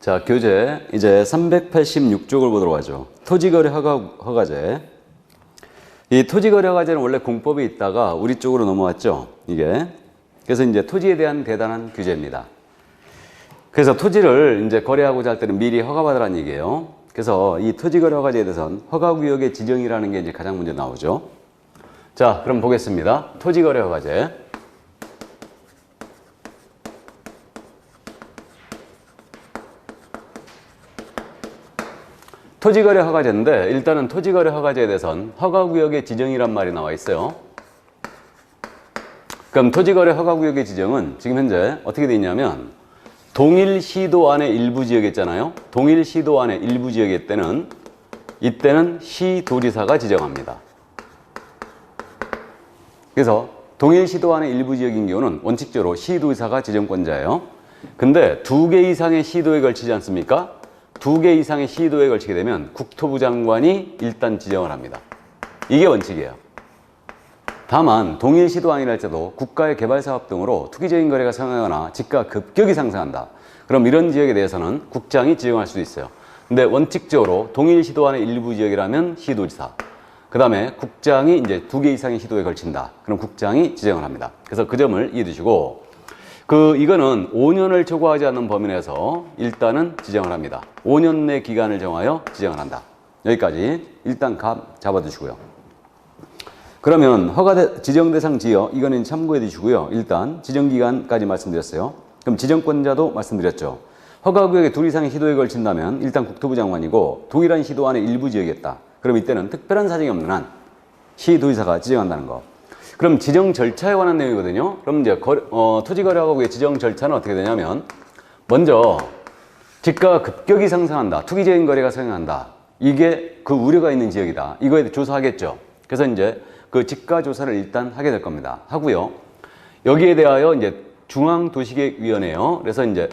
자, 교재 이제 386쪽을 보도록 하죠. 토지거래 허가제. 이 토지거래 허가제는 원래 공법이 있다가 우리 쪽으로 넘어왔죠. 이게. 그래서 이제 토지에 대한 대단한 규제입니다. 그래서 토지를 이제 거래하고자 할 때는 미리 허가받으라는 얘기예요. 그래서 이 토지거래 허가제에 대해서는 허가구역의 지정이라는 게 이제 가장 먼저 나오죠. 자, 그럼 보겠습니다. 토지거래 허가제. 토지거래 허가제인데 일단은 토지거래 허가제에 대해서는 허가구역의 지정이란 말이 나와 있어요. 그럼 토지거래 허가구역의 지정은 지금 현재 어떻게 되어 있냐면 동일시도 안에 일부 지역이 있잖아요. 동일시도 안에 일부 지역일 때는 이때는 시도지사가 지정합니다. 그래서 동일시도 안에 일부 지역인 경우는 원칙적으로 시도지사가 지정권자예요. 근데 2개 이상의 시도에 걸치지 않습니까? 2개 이상의 시도에 걸치게 되면 국토부 장관이 일단 지정을 합니다. 이게 원칙이에요. 다만 동일시도 아니라 할지라도 국가의 개발사업 등으로 투기적인 거래가 성행하거나 집가 급격히 상승한다. 그럼 이런 지역에 대해서는 국장이 지정할 수도 있어요. 근데 원칙적으로 동일시도 안의 일부 지역이라면 시도지사. 그 다음에 국장이 이제 2개 이상의 시도에 걸친다. 그럼 국장이 지정을 합니다. 그래서 그 점을 이해해 두시고 이거는 5년을 초과하지 않는 범위 내에서 일단은 지정을 합니다. 5년 내 기간을 정하여 지정을 한다. 여기까지 일단 감 잡아두시고요. 그러면 지정 대상 지역 이거는 참고해 두시고요. 일단 지정 기간까지 말씀드렸어요. 그럼 지정권자도 말씀드렸죠. 허가구역에 2 이상의 시도에 걸친다면 일단 국토부 장관이고 동일한 시도 안에 일부 지역이었다. 그럼 이때는 특별한 사정이 없는 한 시도지사가 지정한다는 거. 그럼 지정 절차에 관한 내용이거든요. 그럼 이제 토지거래허가구역의 지정 절차는 어떻게 되냐면 먼저 집가가 급격히 상승한다. 투기적인 거래가 성행한다. 이게 그 우려가 있는 지역이다. 이거에 대해 조사하겠죠. 그래서 이제 그 집가 조사를 일단 하게 될 겁니다. 하고요. 여기에 대하여 이제 중앙도시계획위원회요. 그래서 이제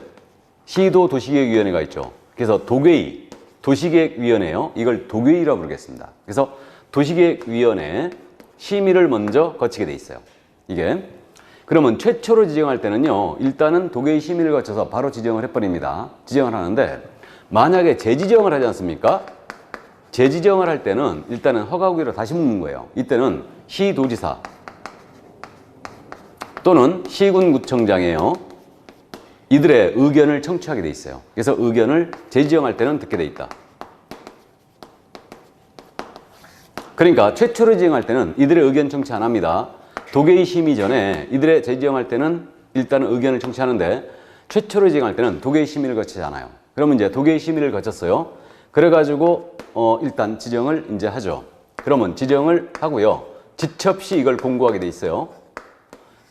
시도도시계획위원회가 있죠. 그래서 도계위, 도시계획위원회요. 이걸 도계위라고 부르겠습니다. 그래서 도시계획위원회 심의를 먼저 거치게 돼 있어요. 이게. 그러면 최초로 지정할 때는요. 일단은 도계위 심의를 거쳐서 바로 지정을 해버립니다. 지정을 하는데 만약에 재지정을 하지 않습니까? 재지정을 할 때는 일단은 허가구역으로 다시 묻는 거예요. 이때는 시도지사 또는 시군구청장이에요. 이들의 의견을 청취하게 돼 있어요. 그래서 의견을 재지정할 때는 듣게 돼 있다. 그러니까 최초로 지정할 때는 이들의 의견 청취 안 합니다. 도계위 심의 전에 이들의 재지정할 때는 일단 의견을 청취하는데 최초로 지정할 때는 도계위 심의를 거치지 않아요. 그러면 이제 도계위 심의를 거쳤어요. 그래가지고 일단 지정을 이제 하죠. 그러면 지정을 하고요. 지첩시 이걸 공고하게 돼 있어요.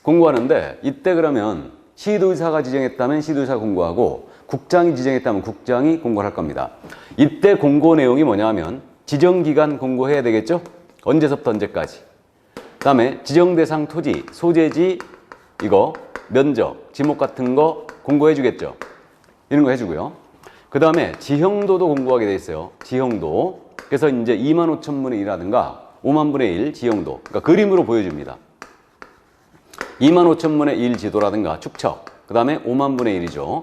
공고하는데 이때 그러면 시도지사가 지정했다면 시도지사가 공고하고 국장이 지정했다면 국장이 공고를 할 겁니다. 이때 공고 내용이 뭐냐면 지정기간 공고해야 되겠죠? 언제서부터 언제까지. 그 다음에 지정대상 토지, 소재지, 이거, 면적, 지목 같은 거 공고해 주겠죠? 이런 거 해주고요. 그 다음에 지형도도 공고하게 돼 있어요. 지형도. 그래서 이제 25,000분의 1이라든가 50,000분의 1 지형도. 그러니까 그림으로 보여줍니다. 25,000분의 1 지도라든가 축척. 그 다음에 50,000분의 1이죠.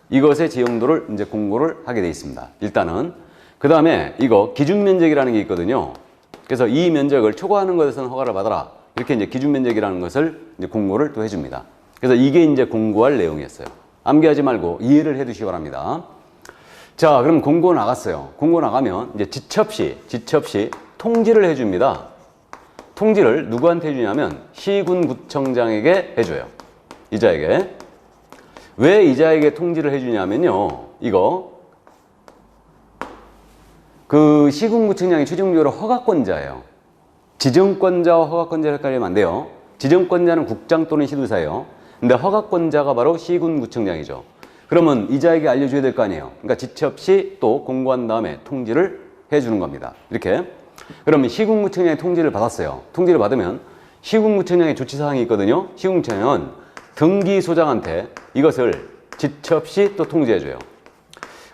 이것의 지형도를 이제 공고를 하게 돼 있습니다. 일단은. 그 다음에 이거 기준면적이라는 게 있거든요. 그래서 이 면적을 초과하는 것에서는 허가를 받아라. 이렇게 이제 기준면적이라는 것을 이제 공고를 또 해줍니다. 그래서 이게 이제 공고할 내용이었어요. 암기하지 말고 이해를 해 두시기 바랍니다. 자, 그럼 공고 나갔어요. 공고 나가면 이제 지첩시 통지를 해줍니다. 통지를 누구한테 해주냐면 시군구청장에게 해줘요. 이자에게. 왜 이자에게 통지를 해주냐면요. 이거 그 시군구청장이 최종적으로 허가권자예요. 지정권자와 허가권자를 헷갈리면 안 돼요. 지정권자는 국장 또는 시도지사예요. 근데 허가권자가 바로 시군구청장이죠. 그러면 이자에게 알려줘야 될 거 아니에요. 그러니까 지첩시 또 공고한 다음에 통지를 해주는 겁니다. 이렇게. 그러면 시군구청장이 통지를 받았어요. 통지를 받으면 시군구청장의 조치사항이 있거든요. 시군구청장은 등기소장한테 이것을 지첩시 또 통지해줘요.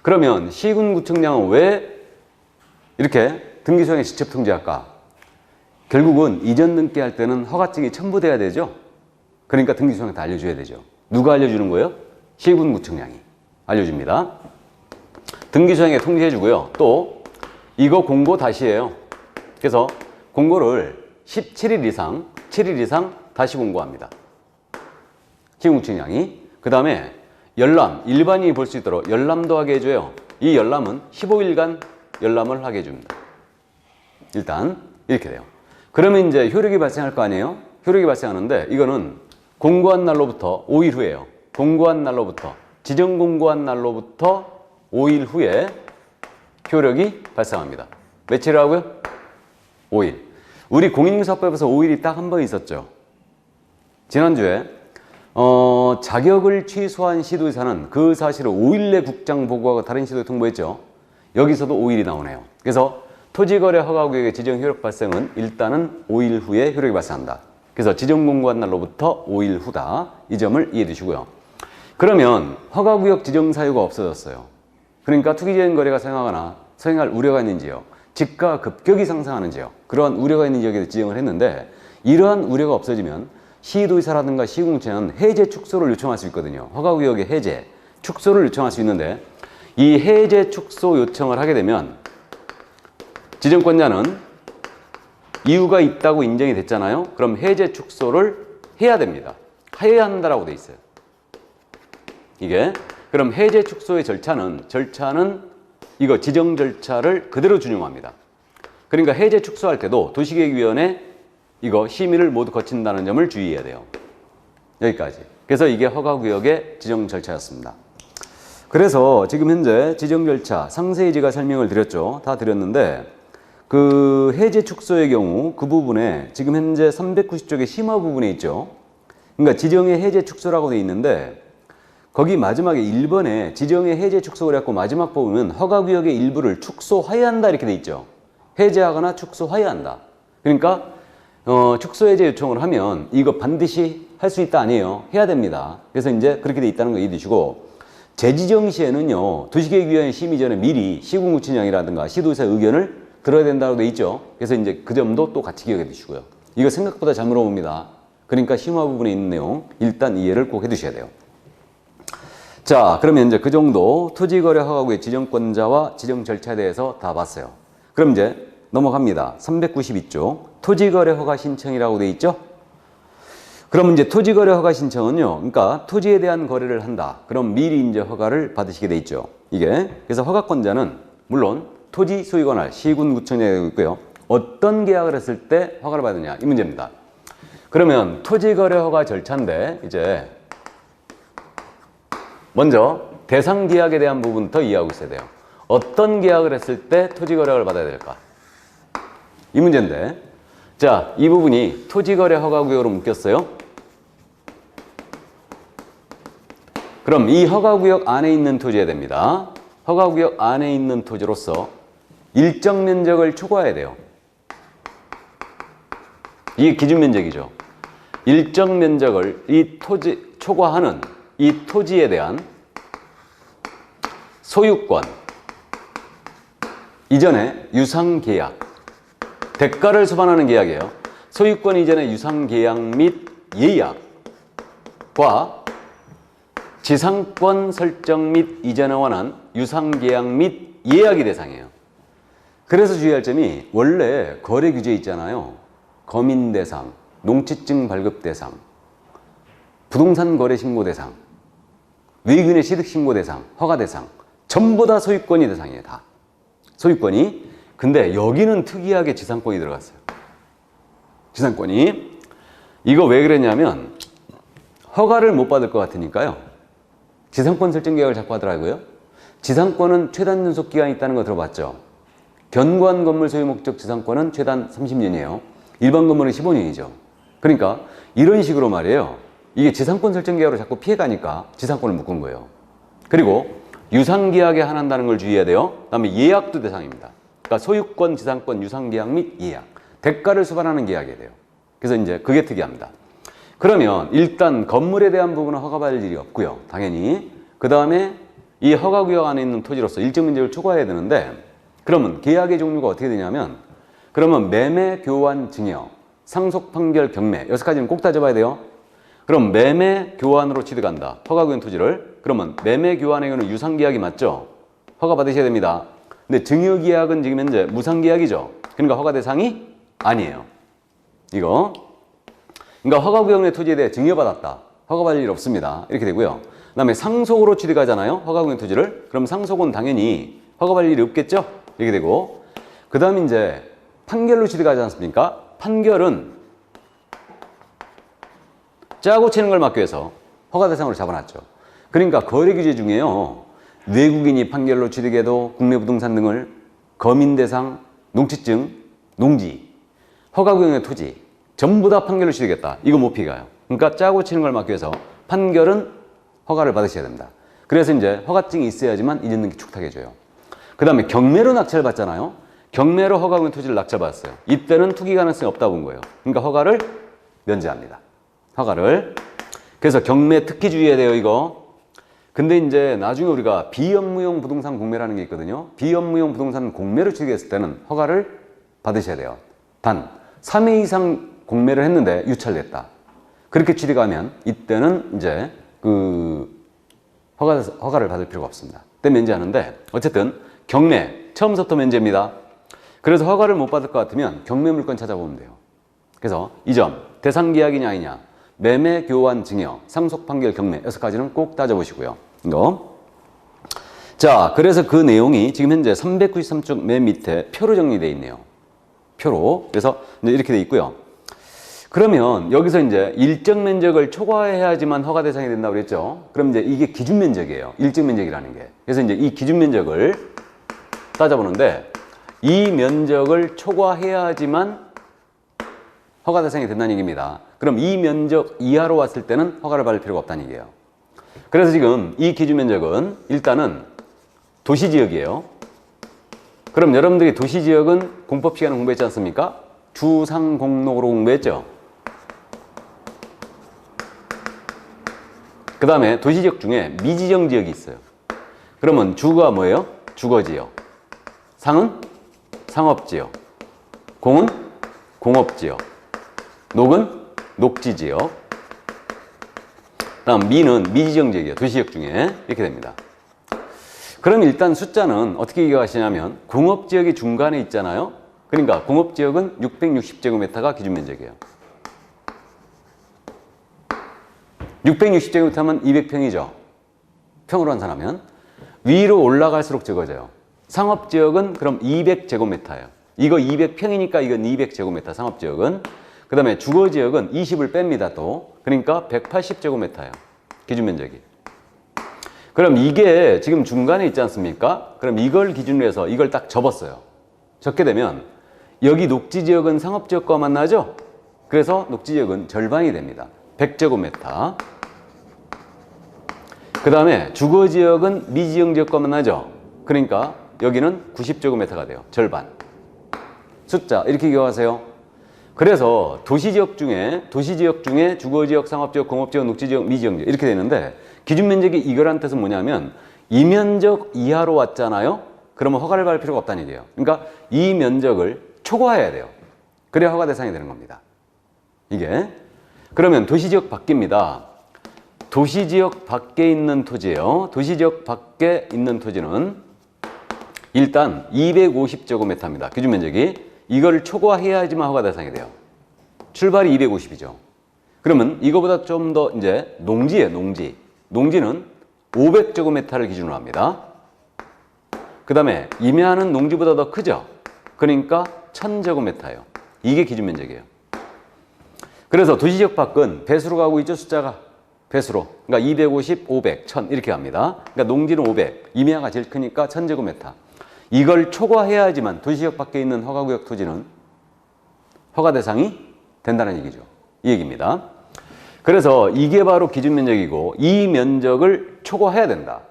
그러면 시군구청장은 왜 이렇게 등기소장에 직접 통지할까? 결국은 이전 등기 할 때는 허가증이 첨부돼야 되죠. 그러니까 등기소장한테 알려줘야 되죠. 누가 알려주는 거예요? 시군구청장이. 알려줍니다. 등기소양에 통지해주고요. 또 이거 공고 다시예요. 그래서 공고를 17일 이상, 7일 이상 다시 공고합니다. 시공무청장이. 그 다음에 열람, 일반인이 볼 수 있도록 열람도 하게 해줘요. 이 열람은 15일간 열람을 하게 해줍니다. 일단 이렇게 돼요. 그러면 이제 효력이 발생할 거 아니에요? 효력이 발생하는데 이거는 공고한 날로부터 5일 후에요. 공고한 날로부터, 지정 공고한 날로부터 5일 후에 효력이 발생합니다. 며칠이라고요? 5일. 우리 공인중개사법에서 5일이 딱 한 번 있었죠. 지난주에 자격을 취소한 시도의사는 그 사실을 5일 내 국장 보고하고 다른 시도에 통보했죠. 여기서도 5일이 나오네요. 그래서 토지거래 허가구역의 지정 효력 발생은 일단은 5일 후에 효력이 발생한다. 그래서 지정 공고한 날로부터 5일 후다. 이 점을 이해해 두시고요. 그러면 허가구역 지정 사유가 없어졌어요. 그러니까 투기적인 거래가 성행하거나 성행할 우려가 있는 지역, 집가 급격히 상승하는 지역, 그러한 우려가 있는 지역에 지정을 했는데 이러한 우려가 없어지면 시도의사라든가 시공무청은 해제 축소를 요청할 수 있거든요. 허가구역의 해제, 축소를 요청할 수 있는데 이 해제 축소 요청을 하게 되면 지정권자는 이유가 있다고 인정이 됐잖아요. 그럼 해제 축소를 해야 됩니다. 해야 한다라고 돼 있어요. 이게 그럼 해제 축소의 절차는 이거 지정 절차를 그대로 준용합니다. 그러니까 해제 축소할 때도 도시계획위원회 이거 심의를 모두 거친다는 점을 주의해야 돼요. 여기까지. 그래서 이게 허가구역의 지정 절차였습니다. 그래서 지금 현재 지정 절차 상세히 제가 설명을 드렸죠. 다 드렸는데 그 해제 축소의 경우 그 부분에 지금 현재 390쪽의 심화 부분에 있죠. 그러니까 지정의 해제 축소라고 돼 있는데 거기 마지막에 1번에 지정의 해제 축소를 했고 마지막 부분은 허가구역의 일부를 축소하여야 한다 이렇게 돼 있죠. 해제하거나 축소하여야 한다. 그러니까 축소 해제 요청을 하면 이거 반드시 할 수 있다 아니에요. 해야 됩니다. 그래서 이제 그렇게 돼 있다는 거 이해해 두시고 재지정 시에는요. 도시계획위원회 심의 전에 미리 시공무청장이라든가 시도의사 의견을 들어야 된다고 돼 있죠. 그래서 이제 그 점도 또 같이 기억해 두시고요. 이거 생각보다 잘 물어봅니다. 그러니까 심화 부분에 있는 내용 일단 이해를 꼭 해 두셔야 돼요. 자, 그러면 이제 그 정도 토지거래 허가구의 지정권자와 지정 절차에 대해서 다 봤어요. 그럼 이제 넘어갑니다. 392쪽 토지거래 허가 신청이라고 돼 있죠. 그럼 이제 토지거래 허가 신청은요. 그러니까 토지에 대한 거래를 한다. 그럼 미리 이제 허가를 받으시게 돼 있죠. 이게 그래서 허가권자는 물론 토지 소유권할 시군구청장이 있고요. 어떤 계약을 했을 때 허가를 받느냐 이 문제입니다. 그러면 토지거래 허가 절차인데 이제 먼저 대상 계약에 대한 부분부터 이해하고 있어야 돼요. 어떤 계약을 했을 때 토지거래 허가를 받아야 될까? 이 문제인데 자, 이 부분이 토지거래 허가구역으로 묶였어요. 그럼 이 허가구역 안에 있는 토지에 됩니다. 허가구역 안에 있는 토지로서 일정 면적을 초과해야 돼요. 이게 기준 면적이죠. 일정 면적을 초과하는 이 토지에 대한 소유권, 이전에 유상계약, 대가를 수반하는 계약이에요. 소유권 이전의 유상계약 및 예약과 지상권 설정 및 이전에 관한 유상계약 및 예약이 대상이에요. 그래서 주의할 점이 원래 거래 규제 있잖아요. 거민 대상, 농취증 발급 대상, 부동산 거래 신고 대상, 외균의 취득 신고 대상, 허가 대상 전부 다 소유권이 대상이에요. 다. 소유권이. 근데 여기는 특이하게 지상권이 들어갔어요. 지상권이. 이거 왜 그랬냐면 허가를 못 받을 것 같으니까요. 지상권 설정 계약을 자꾸 하더라고요. 지상권은 최단 존속 기간이 있다는 거 들어봤죠? 견고한 건물 소유 목적 지상권은 최단 30년이에요. 일반 건물은 15년이죠. 그러니까 이런 식으로 말이에요. 이게 지상권 설정 계약으로 자꾸 피해가니까 지상권을 묶은 거예요. 그리고 유상계약에 한한다는 걸 주의해야 돼요. 그다음에 예약도 대상입니다. 그러니까 소유권, 지상권, 유상계약 및 예약. 대가를 수반하는 계약이 돼요. 그래서 이제 그게 특이합니다. 그러면 일단 건물에 대한 부분은 허가받을 일이 없고요. 당연히. 그 다음에 이 허가구역 안에 있는 토지로서 일정 면적을 초과해야 되는데 그러면 계약의 종류가 어떻게 되냐면 그러면 매매, 교환, 증여, 상속, 판결, 경매 6가지는 꼭 따져봐야 돼요. 그럼 매매 교환으로 취득한다. 허가구역 토지를. 그러면 매매 교환의 경우는 유상계약이 맞죠? 허가 받으셔야 됩니다. 근데 증여계약은 지금 현재 무상계약이죠. 그러니까 허가 대상이 아니에요. 이거. 그러니까 허가구역 내 토지에 대해 증여받았다. 허가받을 일 없습니다. 이렇게 되고요. 그 다음에 상속으로 취득하잖아요. 허가구역 토지를. 그럼 상속은 당연히 허가받을 일이 없겠죠? 이렇게 되고. 그 다음 이제 판결로 취득하지 않습니까? 판결은 짜고 치는 걸 막기 위해서 허가 대상으로 잡아놨죠. 그러니까 거래 규제 중에요. 외국인이 판결로 취득해도 국내 부동산 등을 거민 대상, 농취증, 농지, 허가구역의 토지 전부 다 판결로 취득했다. 이거 못 피가요. 그러니까 짜고 치는 걸 막기 위해서 판결은 허가를 받으셔야 됩니다. 그래서 이제 허가증이 있어야지만 이전등기 축탁해줘요. 그 다음에 경매로 낙찰 받잖아요. 경매로 허가구역 토지를 낙찰받았어요. 이때는 투기 가능성이 없다고 본 거예요. 그러니까 허가를 면제합니다. 허가를. 그래서 경매 특히 주의해야 돼요, 이거. 근데 이제 나중에 우리가 비업무용 부동산 공매라는 게 있거든요. 비업무용 부동산 공매로 취득했을 때는 허가를 받으셔야 돼요. 단 3회 이상 공매를 했는데 유찰됐다. 그렇게 취득하면 이때는 이제 허가를 받을 필요가 없습니다. 그때 면제하는데 어쨌든 경매 처음부터 면제입니다. 그래서 허가를 못 받을 것 같으면 경매 물건 찾아보면 돼요. 그래서 이 점 대상 계약이냐 아니냐, 매매, 교환, 증여, 상속, 판결, 경매 6가지는 꼭 따져보시고요. 이거. 자, 그래서 그 내용이 지금 현재 393쪽 맨 밑에 표로 정리되어 있네요. 표로. 그래서 이제 이렇게 되어 있고요. 그러면 여기서 이제 일정 면적을 초과해야지만 허가 대상이 된다고 그랬죠. 그럼 이제 이게 기준 면적이에요. 일정 면적이라는 게. 그래서 이제 이 기준 면적을 따져보는데 이 면적을 초과해야지만 허가 대상이 된다는 얘기입니다. 그럼 이 면적 이하로 왔을 때는 허가를 받을 필요가 없다는 얘기예요. 그래서 지금 이 기준 면적은 일단은 도시지역이에요. 그럼 여러분들이 도시지역은 공법 시간에 공부했지 않습니까? 주상공록으로 공부했죠. 그 다음에 도시지역 중에 미지정 지역이 있어요. 그러면 주가 뭐예요? 주거지역. 상은 상업지역. 공은 공업지역. 녹은 녹지지역. 다음 미는 미지정 지역이에요. 도시지역 중에. 이렇게 됩니다. 그럼 일단 숫자는 어떻게 기억하시냐면 공업지역이 중간에 있잖아요. 그러니까 공업지역은 660제곱미터가 기준면적이에요. 660제곱미터 하면 200평이죠. 평으로 환산하면. 위로 올라갈수록 적어져요. 상업지역은 그럼 200제곱미터예요. 이거 200평이니까 이건 200제곱미터 상업지역은. 그 다음에 주거지역은 20을 뺍니다 또. 그러니까 180제곱미터예요. 기준면적이. 그럼 이게 지금 중간에 있지 않습니까? 그럼 이걸 기준으로 해서 이걸 딱 접었어요. 적게 되면 여기 녹지지역은 상업지역과 만나죠? 그래서 녹지지역은 절반이 됩니다. 100제곱미터. 그 다음에 주거지역은 미지정 지역과 만나죠? 그러니까 여기는 90제곱미터가 돼요. 절반. 숫자 이렇게 기억하세요. 그래서 도시지역 중에 주거지역, 상업지역, 공업지역, 녹지지역, 미지정 지역 이렇게 되는데 기준면적이 이거란 뜻은 뭐냐면 이 면적 이하로 왔잖아요. 그러면 허가를 받을 필요가 없다는 얘기예요. 그러니까 이 면적을 초과해야 돼요. 그래야 허가 대상이 되는 겁니다. 이게. 그러면 도시지역 밖입니다. 도시지역 밖에 있는 토지예요. 도시지역 밖에 있는 토지는 일단 250제곱미터입니다. 기준면적이. 이걸 초과해야지만 허가 대상이 돼요. 출발이 250이죠. 그러면 이거보다 좀 더 이제 농지예요. 농지. 농지는 500제곱미터를 기준으로 합니다. 그 다음에 임야는 농지보다 더 크죠. 그러니까 1000제곱미터예요. 이게 기준면적이에요. 그래서 도시지역 밖은 배수로 가고 있죠. 숫자가 배수로. 그러니까 250, 500, 1000 이렇게 갑니다. 그러니까 농지는 500, 임야가 제일 크니까 1000제곱미터. 이걸 초과해야지만 도시지역 밖에 있는 허가구역 토지는 허가 대상이 된다는 얘기죠. 이 얘기입니다. 그래서 이게 바로 기준면적이고 이 면적을 초과해야 된다.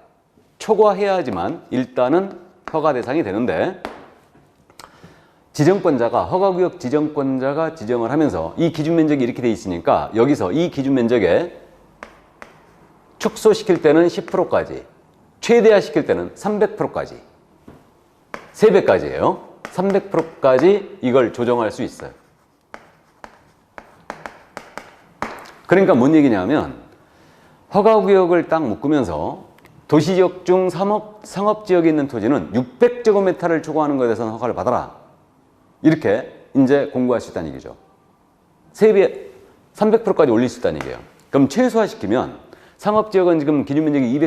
초과해야지만 일단은 허가 대상이 되는데 지정권자가 허가구역 지정권자가 지정을 하면서 이 기준면적이 이렇게 돼 있으니까 여기서 이 기준면적에 축소시킬 때는 10%까지 최대화시킬 때는 300%까지 3배까지예요. 300%까지 이걸 조정할 수 있어요. 그러니까 뭔 얘기냐면 허가구역을 딱 묶으면서 도시지역 중 상업지역에 있는 토지는 600제곱미터를 초과하는 것에 대해서는 허가를 받아라. 이렇게 이제 공고할 수 있다는 얘기죠. 세배 300%까지 올릴 수 있다는 얘기예요. 그럼 최소화시키면 상업지역은 지금 기준면적이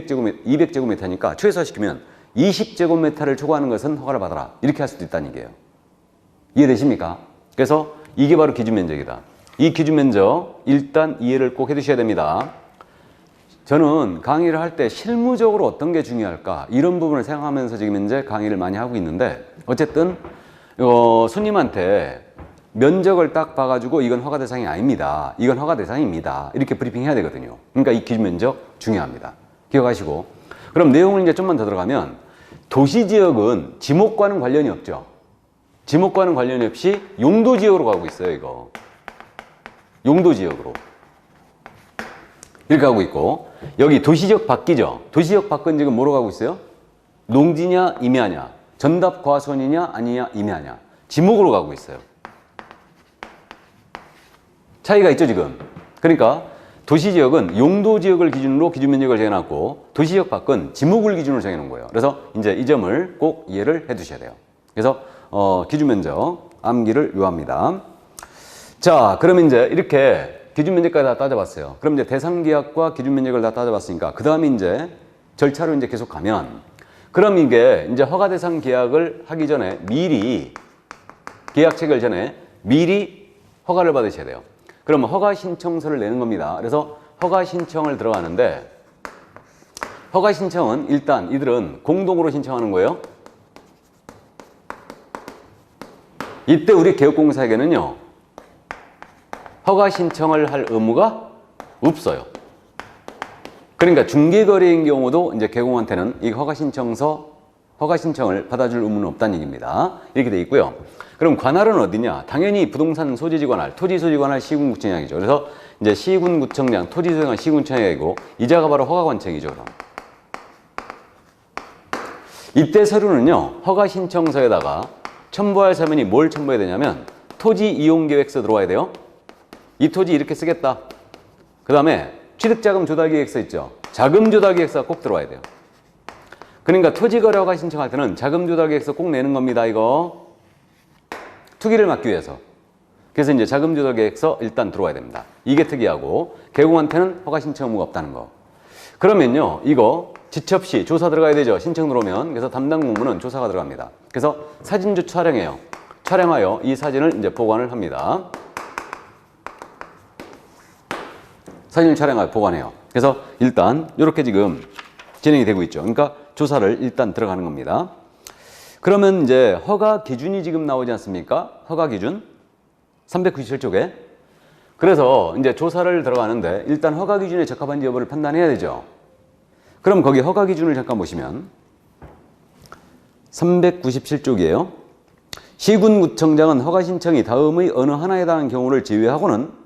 200제곱미터니까 최소화시키면 20제곱미터를 초과하는 것은 허가를 받아라. 이렇게 할 수도 있다는 얘기예요. 이해되십니까? 그래서 이게 바로 기준면적이다. 이 기준면적 일단 이해를 꼭 해두셔야 됩니다. 저는 강의를 할 때 실무적으로 어떤 게 중요할까 이런 부분을 생각하면서 지금 이제 강의를 많이 하고 있는데 어쨌든 손님한테 면적을 딱 봐가지고 이건 허가 대상이 아닙니다. 이건 허가 대상입니다. 이렇게 브리핑 해야 되거든요. 그러니까 이 기준 면적 중요합니다. 기억하시고 그럼 내용을 이제 좀만 더 들어가면 도시지역은 지목과는 관련이 없죠. 지목과는 관련이 없이 용도지역으로 가고 있어요. 이거 용도지역으로 이렇게 가고 있고 여기 도시지역 밖이죠. 도시지역 밖은 지금 뭐로 가고 있어요? 농지냐 임야냐 전답 과수원이냐 아니냐 임야냐 지목으로 가고 있어요. 차이가 있죠 지금. 그러니까 도시지역은 용도지역을 기준으로 기준면적을 정해놨고 도시지역 밖은 지목을 기준으로 정해놓은 거예요. 그래서 이제 이 점을 꼭 이해를 해 두셔야 돼요. 그래서 기준면적 암기를 요합니다. 자, 그러면 이제 이렇게 기준면적까지 다 따져봤어요. 그럼 이제 대상계약과 기준면적을 다 따져봤으니까 그 다음에 이제 절차로 이제 계속 가면 그럼 이게 이제 허가대상 계약을 하기 전에 미리 계약 체결 전에 미리 허가를 받으셔야 돼요. 그러면 허가 신청서를 내는 겁니다. 그래서 허가 신청을 들어가는데 허가 신청은 일단 이들은 공동으로 신청하는 거예요. 이때 우리 개업공사에게는요 허가 신청을 할 의무가 없어요. 그러니까 중개거래인 경우도 이제 개공한테는 이 허가 신청을 받아줄 의무는 없다는 얘기입니다. 이렇게 돼 있고요. 그럼 관할은 어디냐? 당연히 부동산 소재지 관할, 토지 소지 관할 시군구청장이죠. 그래서 이제 시군구청장, 토지 소지 관할 시군구청장이고 이자가 바로 허가관청이죠. 그럼. 이때 서류는요. 허가 신청서에다가 첨부할 서면이 뭘 첨부해야 되냐면 토지 이용 계획서 들어와야 돼요. 이 토지 이렇게 쓰겠다. 그 다음에 취득자금 조달 계획서 있죠. 자금 조달 계획서가 꼭 들어와야 돼요. 그러니까 토지 거래 허가 신청할 때는 자금 조달 계획서 꼭 내는 겁니다. 이거 투기를 막기 위해서. 그래서 이제 자금 조달 계획서 일단 들어와야 됩니다. 이게 특이하고 개공한테는 허가 신청 의무가 없다는 거. 그러면요, 이거 지첩시 조사 들어가야 되죠. 신청 들어오면. 그래서 담당 공무는 조사가 들어갑니다. 그래서 사진조 촬영해요. 촬영하여 이 사진을 이제 보관을 합니다. 사진을 촬영하여 보관해요. 그래서 일단 이렇게 지금 진행이 되고 있죠. 그러니까 조사를 일단 들어가는 겁니다. 그러면 이제 허가 기준이 지금 나오지 않습니까? 허가 기준 397쪽에. 그래서 이제 조사를 들어가는데 일단 허가 기준에 적합한지 여부를 판단해야 되죠. 그럼 거기 허가 기준을 잠깐 보시면 397쪽이에요. 시군구청장은 허가 신청이 다음의 어느 하나에 해당하는 경우를 제외하고는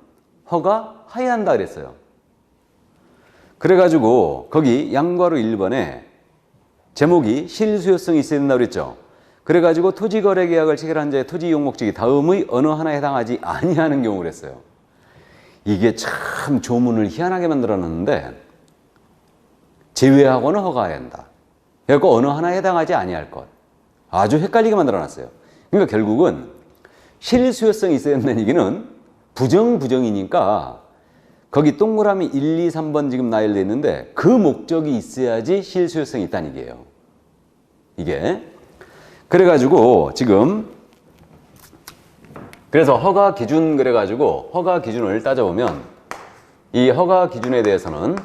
허가하여야 한다 그랬어요. 그래가지고 거기 양괄호 1번에 제목이 실수요성이 있어야 된다고 그랬죠. 그래가지고 토지거래계약을 체결한 자의 토지 이용 목적이 다음의 어느 하나에 해당하지 아니하는 경우를 했어요. 이게 참 조문을 희한하게 만들어놨는데 제외하고는 허가해야 한다. 그래서 어느 하나에 해당하지 아니할 것. 아주 헷갈리게 만들어놨어요. 그러니까 결국은 실수요성이 있어야 된다는 얘기는 부정이니까 거기 동그라미 1, 2, 3번 지금 나열되어 있는데 그 목적이 있어야지 실수요성이 있다는 얘기예요. 이게. 그래가지고 지금 그래서 허가 기준 그래가지고 허가 기준을 따져보면 이 허가 기준에 대해서는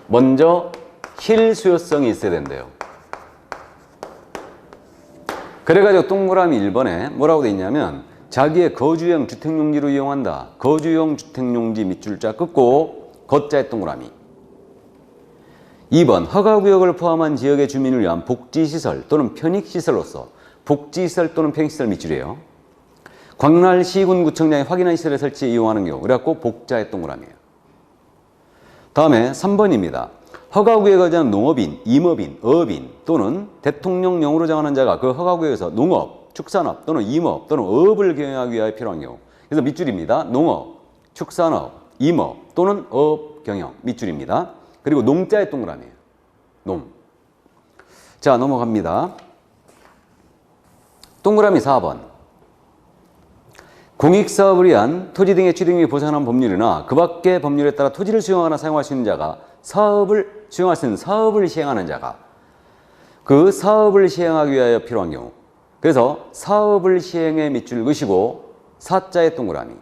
먼저 실수요성이 있어야 된대요. 그래가지고 동그라미 1번에 뭐라고 돼 있냐면 자기의 거주형 주택용지로 이용한다. 거주용 주택용지 밑줄자 끊고 거자의 동그라미. 2번 허가구역을 포함한 지역의 주민을 위한 복지시설 또는 편익시설로서 복지시설 또는 편익시설 밑줄이에요. 광랄시군구청장이 확인한 시설에 설치에 이용하는 경우 그래갖고 복자의 동그라미예요. 다음에 3번입니다. 허가구역에 거주하는 농업인, 임업인, 어업인 또는 대통령령으로 정하는 자가 그 허가구역에서 농업, 축산업 또는 임업 또는 어업을 경영하기 위하여 필요한 경우. 그래서 밑줄입니다. 농업, 축산업, 임업 또는 어업 경영 밑줄입니다. 그리고 농자의 동그라미예요. 농. 자, 넘어갑니다. 동그라미 4번. 공익사업을 위한 토지 등의 취득 및 보상하는 법률이나 그 밖의 법률에 따라 토지를 수용하거나 사용할 수 있는 자가 사업을 수용할 수 있는 사업을 시행하는 자가 그 사업을 시행하기 위하여 필요한 경우. 그래서 사업을 시행에 밑줄 그시고 사자의 동그라미.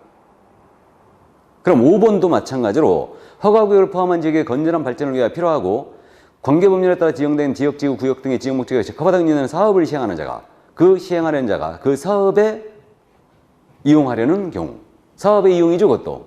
그럼 5번도 마찬가지로 허가구역을 포함한 지역의 건전한 발전을 위하여 필요하고 관계법률에 따라 지정된 지역, 지구, 구역 등의 지역 목적에 적합하다는 이유는 사업을 시행하는 자가 그 시행하려는 자가 그 사업에 이용하려는 경우. 사업의 이용이죠, 그것도.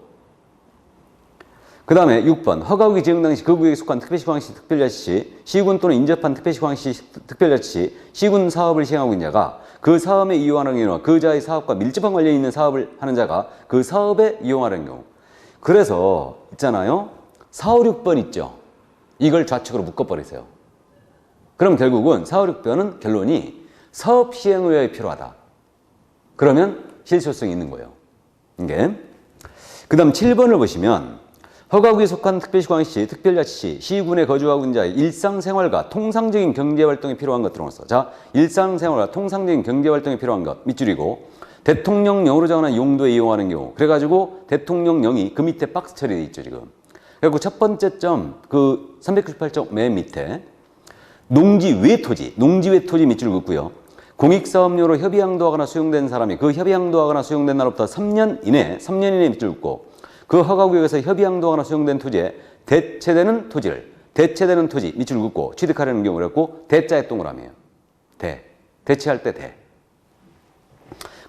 그 다음에 6번. 허가구역이 지정 당시 그 구역에 속한 특별시광시, 특별자치시, 시군 또는 인접한 특별시광시, 특별자치시, 시군 사업을 시행하고 있는 자가 그 사업에 이용하는 경우나 그 자의 사업과 밀접한 관련이 있는 사업을 하는 자가 그 사업에 이용하는 경우. 그래서 있잖아요. 4, 5, 6번 있죠. 이걸 좌측으로 묶어버리세요. 그럼 결국은 4, 5, 6번은 결론이 사업 시행을 위해 필요하다. 그러면 실효성이 있는 거예요. 이게. 그 다음 7번을 보시면 허가구역에 속한 특별시광시, 특별자치시, 시군에 거주하고 있는 자의 일상생활과 통상적인 경제활동에 필요한 것 들어갔어. 자, 일상생활과 통상적인 경제활동에 필요한 것 밑줄이고 대통령령으로 정하는 용도에 이용하는 경우. 그래가지고 대통령령이 그 밑에 박스 처리되어 있죠, 지금. 그리고 첫 번째 점, 그 398점 맨 밑에 농지 외 토지, 농지 외 토지 밑줄 긋고요. 공익사업료로 협의양도하거나 수용된 사람이 그 협의양도하거나 수용된 날로부터 3년 이내 밑줄 긋고 그 허가구역에서 협의양도하거나 수용된 토지에 대체되는 토지 밑줄 긋고 취득하려는 경우를 했고 대자의 동그라미예요. 대체할 때 대.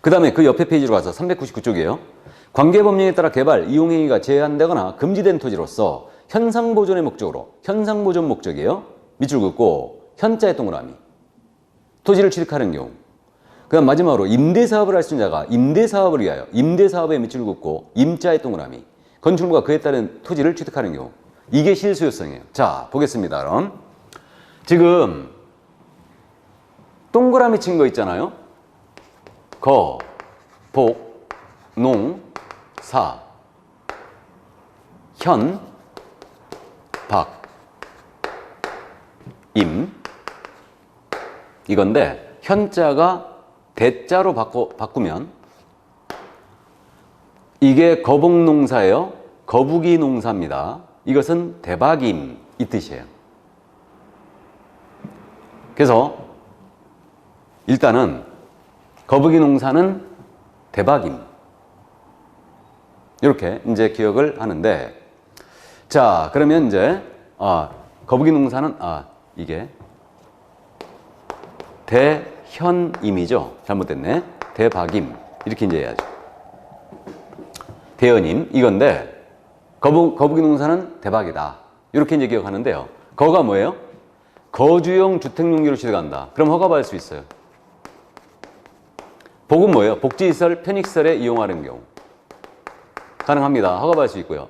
그 다음에 그 옆에 페이지로 가서 399쪽이에요. 관계법령에 따라 개발, 이용행위가 제한되거나 금지된 토지로서 현상보존의 목적으로 현상보존 목적이에요. 밑줄 긋고 현자의 동그라미. 토지를 취득하는 경우. 그 다음 마지막으로 임대사업을 할 수 있는 자가 임대사업을 위하여 임대사업에 밑줄 긋고 임자의 동그라미. 건축물과 그에 따른 토지를 취득하는 경우. 이게 실수요성이에요. 자, 보겠습니다. 그럼 지금 동그라미 친 거 있잖아요. 거, 복, 농, 사, 현, 박, 임. 이건데 현자가 대자로 바꾸면 이게 거북농사예요. 거북이 농사입니다. 이것은 대박임 이 뜻이에요. 그래서 일단은 거북이 농사는 대박임. 이렇게 이제 기억을 하는데 자, 그러면 이제 거북이 농사는 이게 대현임이죠. 잘못됐네. 대박임. 이렇게 이제 해야죠. 대현임. 이건데, 거북이 농사는 대박이다. 이렇게 이제 기억하는데요. 거가 뭐예요? 거주용 주택용지로 취득한다. 그럼 허가받을 수 있어요. 복은 뭐예요? 복지시설, 편익시설에 이용하는 경우. 가능합니다. 허가받을 수 있고요.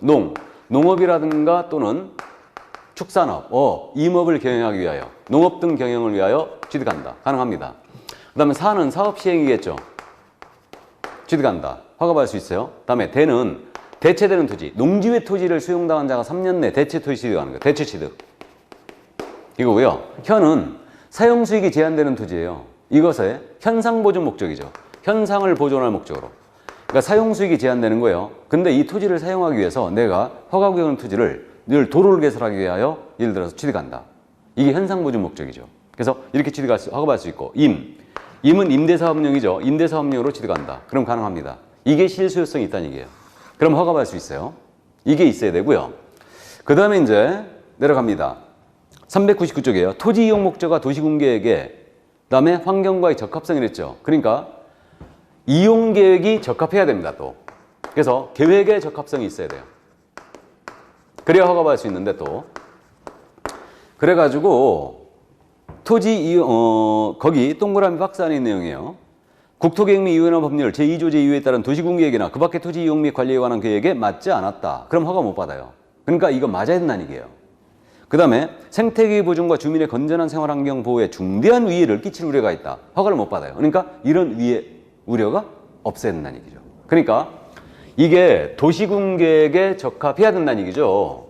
농업이라든가 또는 축산업, 임업을 경영하기 위하여, 농업 등 경영을 위하여 취득한다. 가능합니다. 그 다음에 사는 사업 시행이겠죠. 취득한다. 허가받을 수 있어요. 그 다음에 대는 대체되는 토지, 농지외 토지를 수용당한 자가 3년 내 대체 토지 취득하는 거예요. 대체 취득. 이거고요. 현은 사용 수익이 제한되는 토지예요. 이것의 현상 보존 목적이죠. 현상을 보존할 목적으로. 그러니까 사용 수익이 제한되는 거예요. 근데 이 토지를 사용하기 위해서 내가 허가구역 토지를 늘 도로를 개설하기 위하여 예를 들어서 취득한다. 이게 현상보존 목적이죠. 그래서 이렇게 허가받을 수 있고 임은 임대사업용이죠. 임대사업용으로 취득한다. 그럼 가능합니다. 이게 실수요성이 있다는 얘기예요. 그럼 허가받을 수 있어요. 이게 있어야 되고요. 그 다음에 이제 내려갑니다. 399쪽이에요. 토지 이용 목적과 도시군계획에 그다음에 환경과의 적합성이랬죠. 그러니까 이용 계획이 적합해야 됩니다. 또 그래서 계획의 적합성이 있어야 돼요. 그래야 허가받을 수 있는데 또 그래가지고 토지 거기 동그라미 박스 안에 있는 내용이에요. 국토계획 및 이용이나 법률 제2조 제2호에 따른 도시군계획이나 그 밖의 토지 이용 및 관리에 관한 계획에 맞지 않았다. 그럼 허가 못 받아요. 그러니까 이거 맞아야 된다는 얘기예요. 그 다음에 생태계 보존과 주민의 건전한 생활환경 보호에 중대한 위해를 끼칠 우려가 있다. 허가를 못 받아요. 그러니까 이런 위해 우려가 없어야 된다는 얘기죠. 그러니까 이게 도시군계획에 적합해야 된다는 얘기죠.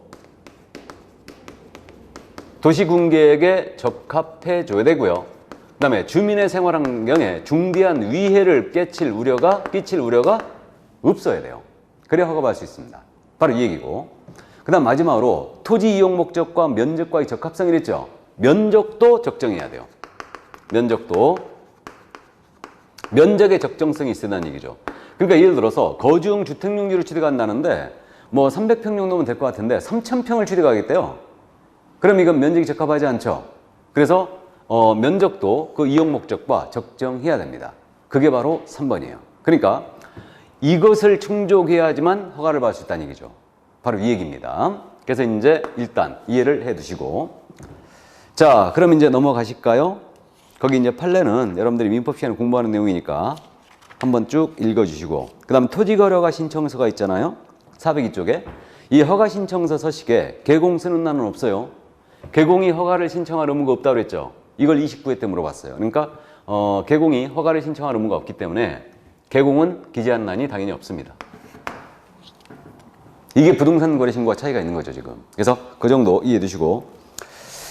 도시군계획에 적합해 줘야 되고요. 그 다음에 주민의 생활 환경에 중대한 위해를 끼칠 우려가 없어야 돼요. 그래야 허가받을 수 있습니다. 바로 이 얘기고. 그 다음 마지막으로 토지 이용 목적과 면적과의 적합성 이랬죠. 면적도 적정해야 돼요. 면적의 적정성이 있다는 얘기죠. 그러니까 예를 들어서 거주용 주택용지를 취득한다는데 뭐 300평 정도면 될 것 같은데 3000평을 취득하겠대요. 그럼 이건 면적이 적합하지 않죠. 그래서 면적도 그 이용 목적과 적정해야 됩니다. 그게 바로 3번이에요. 그러니까 이것을 충족해야지만 허가를 받을 수 있다는 얘기죠. 바로 이 얘기입니다. 그래서 이제 일단 이해를 해 두시고, 자, 그럼 이제 넘어가실까요? 거기 이제 판례는 여러분들이 민법 시간에 공부하는 내용이니까 한번 쭉 읽어주시고, 그 다음 토지거래허가 신청서가 있잖아요. 402쪽에 이 허가 신청서 서식에 개공 쓰는 날은 없어요. 개공이 허가를 신청할 의무가 없다고 그랬죠. 이걸 29회 때 물어봤어요. 그러니까 개공이 허가를 신청할 의무가 없기 때문에 개공은 기재한 난이 당연히 없습니다. 이게 부동산 거래 신고와 차이가 있는 거죠, 지금. 그래서 그 정도 이해해 두시고,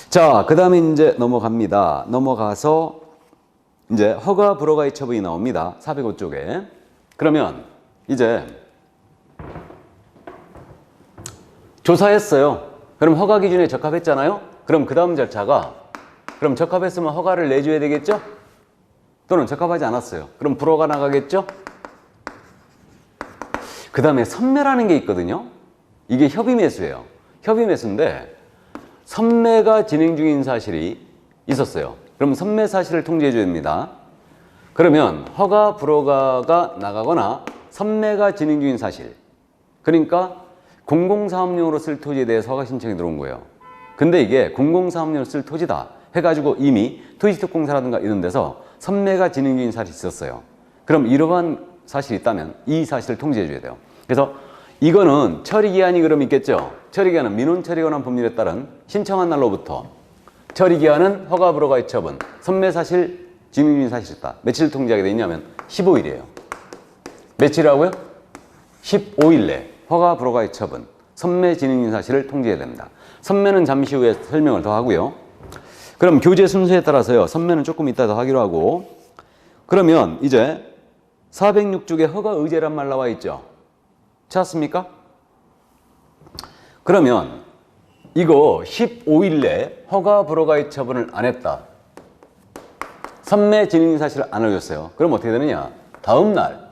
자, 그 다음에 이제 넘어갑니다. 넘어가서 이제 허가 불허가의 처분이 나옵니다. 405쪽에. 그러면 이제 조사했어요. 그럼 허가 기준에 적합했잖아요. 그럼 그 다음 절차가, 그럼 적합했으면 허가를 내줘야 되겠죠? 또는 적합하지 않았어요. 그럼 불허가 나가겠죠? 그 다음에 선매라는 게 있거든요. 이게 협의매수예요. 협의매수인데 선매가 진행 중인 사실이 있었어요. 그럼 선매 사실을 통지해 줘야 됩니다. 그러면 허가 불허가가 나가거나 선매가 진행 중인 사실, 그러니까 공공사업용으로 쓸 토지에 대해서 허가 신청이 들어온 거예요. 근데 이게 공공사업용으로 쓸 토지다 해가지고 이미 토지특공사라든가 이런 데서 선매가 진행 중인 사실이 있었어요. 그럼 이러한 사실이 있다면 이 사실을 통지해 줘야 돼요. 그래서 이거는 처리기한이 그럼 있겠죠. 처리기한은 민원처리관한 법률에 따른 신청한 날로부터, 처리기한은 허가 불허가의 처분, 선매사실, 진행 중인 사실이 있다. 며칠 통지하게 돼 있냐면 15일이에요. 며칠이라고요? 15일 내 허가 불허가의 처분, 선매 진행 중인 사실을 통지해야 됩니다. 선매는 잠시 후에 설명을 더 하고요. 그럼 교재 순서에 따라서요. 선매는 조금 이따 더 하기로 하고, 그러면 이제 406쪽에 허가 의제란 말 나와 있죠. 찾았습니까? 그러면 이거 15일 내에 허가 불허가의 처분을 안 했다. 선매 진행 사실을 안 알려줬어요. 그럼 어떻게 되느냐? 다음 날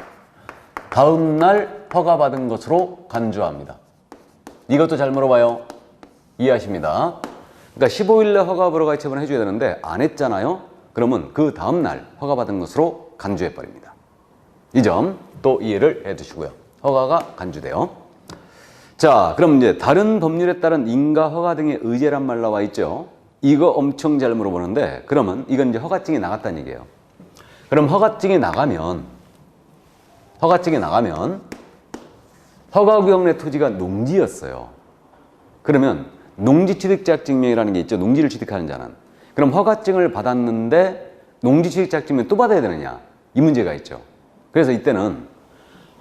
허가받은 것으로 간주합니다. 이것도 잘 물어봐요. 이해하십니다. 그러니까 15일 내 허가 불허가의 처분을 해줘야 되는데 안 했잖아요. 그러면 그 다음 날 허가받은 것으로 간주해버립니다. 이 점 또 이해를 해두시고요. 허가가 간주돼요. 자, 그럼 이제 다른 법률에 따른 인가 허가 등의 의제란 말 나와 있죠. 이거 엄청 잘 물어보는데, 그러면 이건 이제 허가증이 나갔다는 얘기예요. 그럼 허가증이 나가면 허가구역 내 토지가 농지였어요. 그러면 농지취득자격증명이라는 게 있죠. 농지를 취득하는 자는. 그럼 허가증을 받았는데 농지취득자격증명 또 받아야 되느냐? 이 문제가 있죠. 그래서 이때는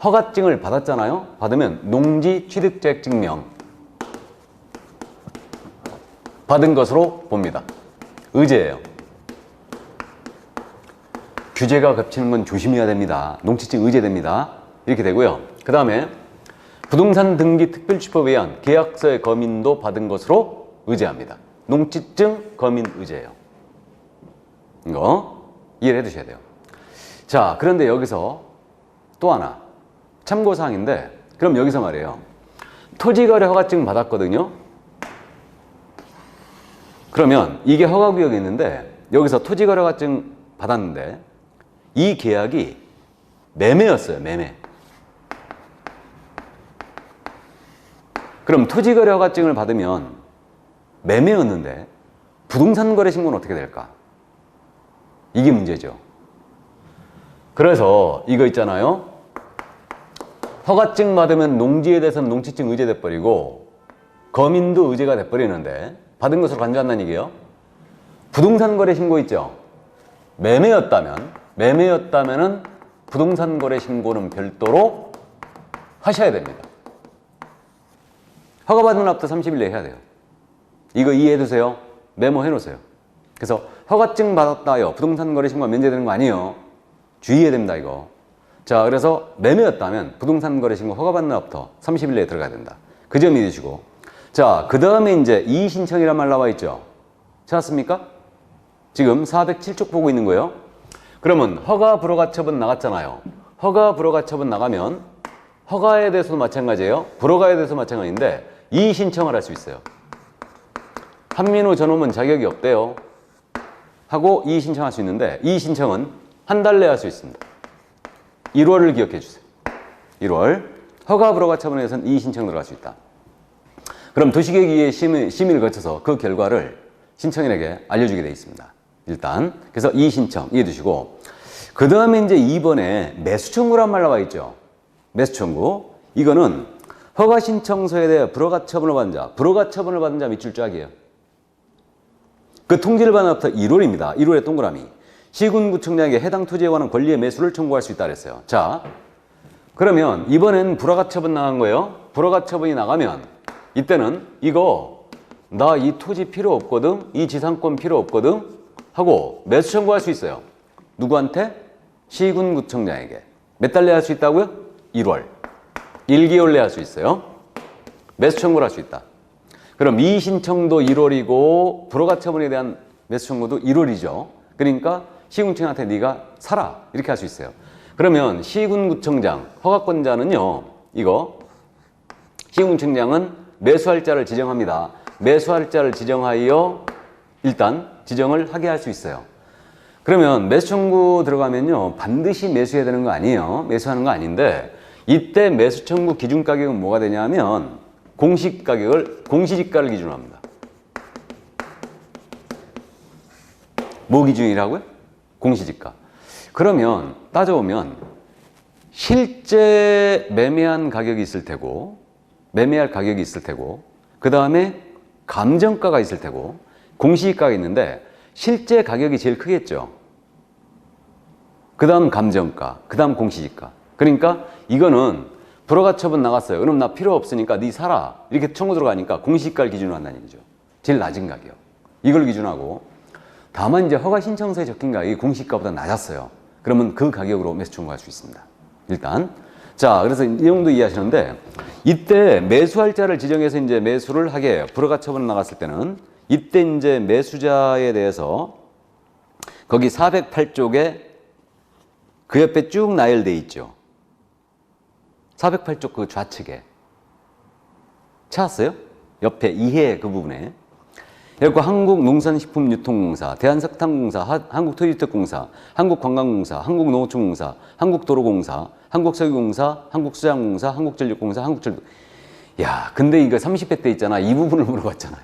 허가증을 받았잖아요. 받으면 농지취득자격증명 받은 것으로 봅니다. 의제예요. 규제가 겹치는 건 조심해야 됩니다. 농지증 의제됩니다. 이렇게 되고요. 그 다음에 부동산 등기 특별취법에 의한 계약서의 검인도 받은 것으로 의제합니다. 농지증 검인 의제예요. 이거 이해를 해두셔야 돼요. 자, 그런데 여기서 또 하나 참고사항인데, 그럼 여기서 말이에요. 토지거래 허가증 받았거든요. 그러면 이게 허가구역이 있는데 여기서 토지거래 허가증 받았는데 이 계약이 매매였어요. 매매. 그럼 토지거래 허가증을 받으면 매매였는데 부동산 거래 신고는 어떻게 될까? 이게 문제죠. 그래서 이거 있잖아요. 허가증 받으면 농지에 대해서는 농지증 의제돼 버리고 검인도 의제가 돼 버리는데 받은 것으로 간주한다는 얘기예요. 부동산 거래 신고 있죠. 매매였다면은 부동산 거래 신고는 별도로 하셔야 됩니다. 허가받은 날부터 30일 내에 해야 돼요. 이거 이해해 두세요. 메모해 놓으세요. 그래서 허가증 받았다요. 부동산 거래 신고가 면제되는 거 아니에요. 주의해야 됩니다, 이거. 자, 그래서 매매였다면 부동산 거래 신고 허가받는 날부터 30일 내에 들어가야 된다. 그 점 이해주시고. 자, 그 다음에 이제 이의신청이란 말 나와 있죠. 찾았습니까? 지금 407쪽 보고 있는 거예요. 그러면 허가 불허가 처분 나갔잖아요. 허가 불허가 처분 나가면 허가에 대해서도 마찬가지예요. 불허가에 대해서 마찬가지인데 이의신청을 할 수 있어요. 한민호 저놈은 자격이 없대요. 하고 이의신청할 수 있는데 이의신청은 한 달 내에 할 수 있습니다. 1월을 기억해 주세요. 1월. 허가 불허가 처분에 대해서는 이의신청 들어갈 수 있다. 그럼 도시계획위의 심의를 거쳐서 그 결과를 신청인에게 알려주게 되어 있습니다. 일단. 그래서 이의신청 이해해 두시고. 그 다음에 이제 2번에 매수청구란 말 나와 있죠. 매수청구. 이거는 허가신청서에 대해 불허가 처분을 받은 자, 불허가 처분을 받은 자 밑줄 쫙이에요. 그 통지를 받은 날부터 1월입니다. 1월에 동그라미. 시군구청장에게 해당 토지에 관한 권리의 매수를 청구할 수 있다 그랬어요. 자, 그러면 이번엔 불허가 처분 나간 거예요. 불허가 처분이 나가면 이때는 이거 나 이 토지 필요 없거든, 이 지상권 필요 없거든 하고 매수 청구할 수 있어요. 누구한테? 시군구청장에게. 몇 달 내에 할 수 있다고요? 1월. 1개월 내에 할 수 있어요. 매수 청구를 할 수 있다. 그럼 이의신청도 1월이고 불허가 처분에 대한 매수 청구도 1월이죠. 그러니까 시군구청장한테 네가 사라 이렇게 할 수 있어요. 그러면 시군구청장 허가권자는요, 이거 시군구청장은 매수할 자를 지정합니다. 매수할 자를 지정하여 일단 지정을 하게 할 수 있어요. 그러면 매수 청구 들어가면요 반드시 매수해야 되는 거 아니에요. 매수하는 거 아닌데 이때 매수 청구 기준 가격은 뭐가 되냐면 공시 가격을 공시지가를 기준으로 합니다. 뭐 기준이라고요? 공시지가. 그러면 따져보면 실제 매매한 가격이 있을 테고 매매할 가격이 있을 테고 그 다음에 감정가가 있을 테고 공시지가가 있는데 실제 가격이 제일 크겠죠. 그 다음 감정가, 그 다음 공시지가. 그러니까 이거는 불허가 처분 나갔어요. 그럼 나 필요 없으니까 네 사라 이렇게 청구 들어가니까 공시지가를 기준으로 한다는 얘기죠. 제일 낮은 가격. 이걸 기준하고 다만 이제 허가 신청서에 적힌 가격이 공시가보다 낮았어요. 그러면 그 가격으로 매수 청구할 수 있습니다. 일단. 자, 그래서 이 정도 이해하시는데 이때 매수할 자를 지정해서 이제 매수를 하게 해요. 불허가 처분 나갔을 때는 이때 이제 매수자에 대해서 거기 408쪽에 그 옆에 쭉 나열돼 있죠. 408쪽 그 좌측에. 찾았어요? 옆에 이해 그 부분에. 그리고 한국농산식품유통공사, 대한석탄공사, 한국토지주택공사, 한국관광공사, 한국농어촌공사, 한국도로공사, 한국석유공사, 한국수자공사, 한국전력공사, 한국철도. 야, 근데 이거 30회 때 있잖아. 이 부분을 물어봤잖아요.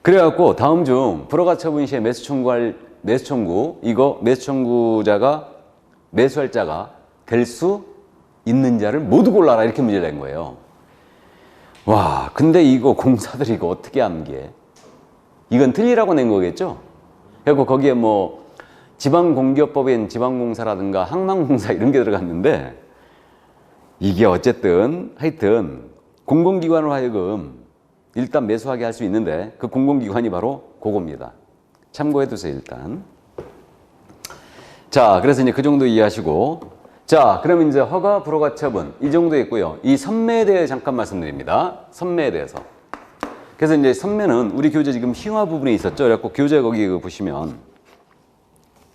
그래갖고 다음 중 불허가 처분 시에 매수 청구, 이거 매수 청구자가 매수할 자가 될 수 있는 자를 모두 골라라 이렇게 문제를 낸 거예요. 와, 근데 이거 공사들이 이거 어떻게 암기해? 이건 틀리라고 낸 거겠죠? 그리고 거기에 뭐 지방공기업법엔 지방공사라든가 항만공사 이런 게 들어갔는데 이게 어쨌든 하여튼 공공기관으로 하여금 일단 매수하게 할 수 있는데 그 공공기관이 바로 그겁니다. 참고해 두세요, 일단. 자, 그래서 이제 그 정도 이해하시고 자, 그러면 이제 허가, 불허가 처분 이 정도 있고요. 이 선매에 대해 잠깐 말씀드립니다. 선매에 대해서. 그래서 이제 선매는 우리 교재 지금 희화 부분에 있었죠. 그래갖고 교재 거기 보시면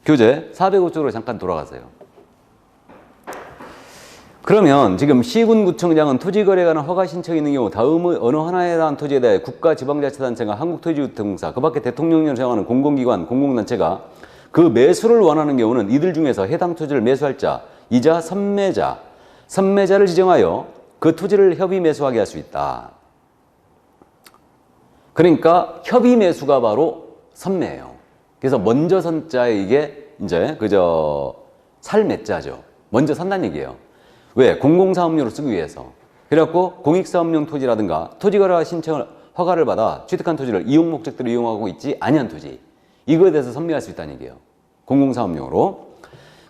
교재 405쪽으로 잠깐 돌아가세요. 그러면 지금 시군구청장은 토지거래에 관한 허가 신청이 있는 경우 다음의 어느 하나에 대한 토지에 대해 국가지방자치단체가 한국토지주택공사 그 밖에 대통령령을 정하는 공공기관, 공공단체가 그 매수를 원하는 경우는 이들 중에서 해당 토지를 매수할 자, 이자 선매자를 지정하여 그 토지를 협의 매수하게 할 수 있다. 그러니까 협의 매수가 바로 선매예요. 그래서 먼저 선자에 이게 이제 그저 살매자죠. 먼저 산다는 얘기예요. 왜? 공공사업용으로 쓰기 위해서. 그래갖고 공익사업용 토지라든가 토지거래 신청을 허가를 받아 취득한 토지를 이용 목적대로 이용하고 있지 아니한 토지. 이거에 대해서 선매할 수 있다는 얘기예요. 공공사업용으로.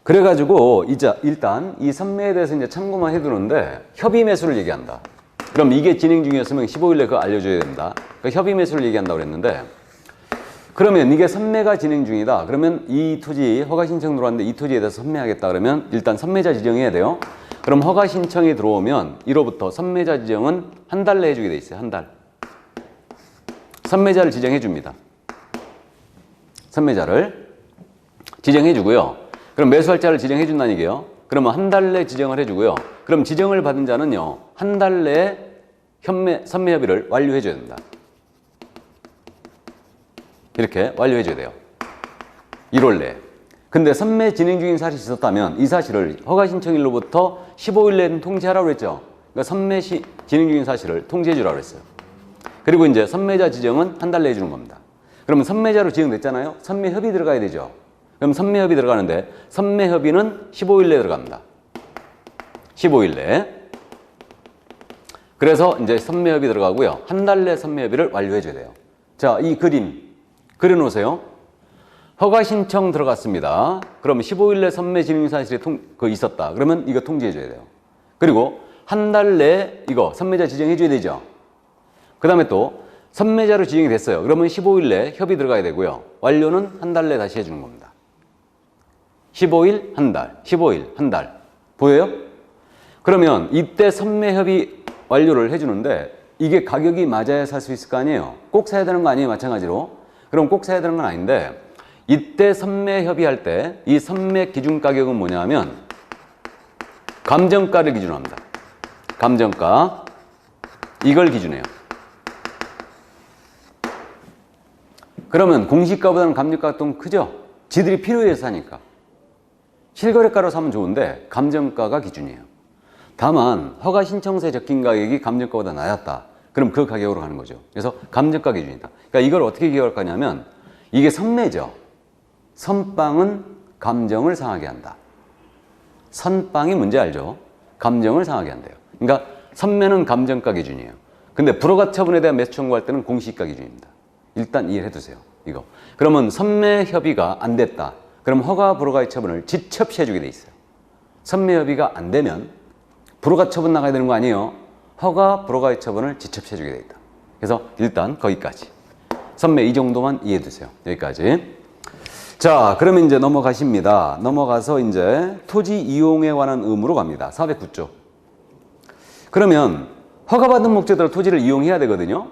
그래가지고 이제 일단 이 선매에 대해서 이제 참고만 해두는데 협의 매수를 얘기한다. 그럼 이게 진행 중이었으면 15일 내에 그거 알려줘야 된다. 그러니까 협의 매수를 얘기한다고 그랬는데, 그러면 이게 선매가 진행 중이다. 그러면 이 토지 허가 신청 들어왔는데 이 토지에 대해서 선매하겠다. 그러면 일단 선매자 지정해야 돼요. 그럼 허가 신청이 들어오면 1호부터 선매자 지정은 한 달 내에 해주게 돼 있어요. 한 달. 선매자를 지정해 줍니다. 선매자를 지정해 주고요. 그럼 매수할자를 지정해 준다는 얘기예요. 그러면 한 달 내 지정을 해주고요. 그럼 지정을 받은 자는요, 한 달 내에 선매 협의를 완료해 줘야 된다. 이렇게 완료해 줘야 돼요. 1월 내에. 근데 선매 진행 중인 사실이 있었다면 이 사실을 허가 신청일로부터 15일 내에 통지하라고 그랬죠. 그러니까 선매 진행 중인 사실을 통지해 주라고 그랬어요. 그리고 이제 선매자 지정은 한 달 내에 주는 겁니다. 그러면 선매자로 지정됐잖아요. 선매 협의 들어가야 되죠. 그럼 선매 협의 들어가는데 선매 협의는 15일 내에 들어갑니다. 15일 내에. 그래서 이제 선매 협의 들어가고요. 한 달 내 선매 협의를 완료해 줘야 돼요. 자, 이 그림 그려 놓으세요. 허가 신청 들어갔습니다. 그럼 15일 내 선매 진행 사실이 있었다. 그러면 이거 통지해 줘야 돼요. 그리고 한 달 내에 이거 선매자 지정해 줘야 되죠. 그 다음에 또 선매자로 지정이 됐어요. 그러면 15일 내에 협의 들어가야 되고요. 완료는 한 달 내에 다시 해주는 겁니다. 15일, 한 달, 15일, 한 달. 보여요? 그러면 이때 선매 협의 완료를 해주는데 이게 가격이 맞아야 살 수 있을 거 아니에요? 꼭 사야 되는 거 아니에요? 마찬가지로. 그럼 꼭 사야 되는 건 아닌데 이때 선매 협의할 때 이 선매 기준 가격은 뭐냐면 감정가를 기준으로 합니다. 감정가. 이걸 기준해요. 그러면 공시가보다는 감정가가 좀 크죠? 지들이 필요해서 사니까. 실거래가로 사면 좋은데 감정가가 기준이에요. 다만 허가 신청서에 적힌 가격이 감정가보다 낮았다. 그럼 그 가격으로 가는 거죠. 그래서 감정가 기준이다. 그러니까 이걸 어떻게 기억할 거냐면 이게 선매죠. 선빵은 감정을 상하게 한다. 선빵이 뭔지 알죠? 감정을 상하게 한대요. 그러니까 선매는 감정가 기준이에요. 근데 불허가 처분에 대한 매수 청구할 때는 공시가 기준입니다. 일단 이해해 두세요. 이거. 그러면 선매 협의가 안 됐다. 그럼 허가 불허가의 처분을 지첩시 해주게 돼 있어요. 선매 협의가 안 되면 불허가 처분 나가야 되는 거 아니에요? 허가 불허가의 처분을 지첩시 해주게 돼 있다. 그래서 일단 거기까지. 선매 이 정도만 이해해 두세요. 여기까지. 자, 그러면 이제 넘어가십니다. 넘어가서 이제 토지 이용에 관한 의무로 갑니다. 409조. 그러면 허가받은 목적대로 토지를 이용해야 되거든요.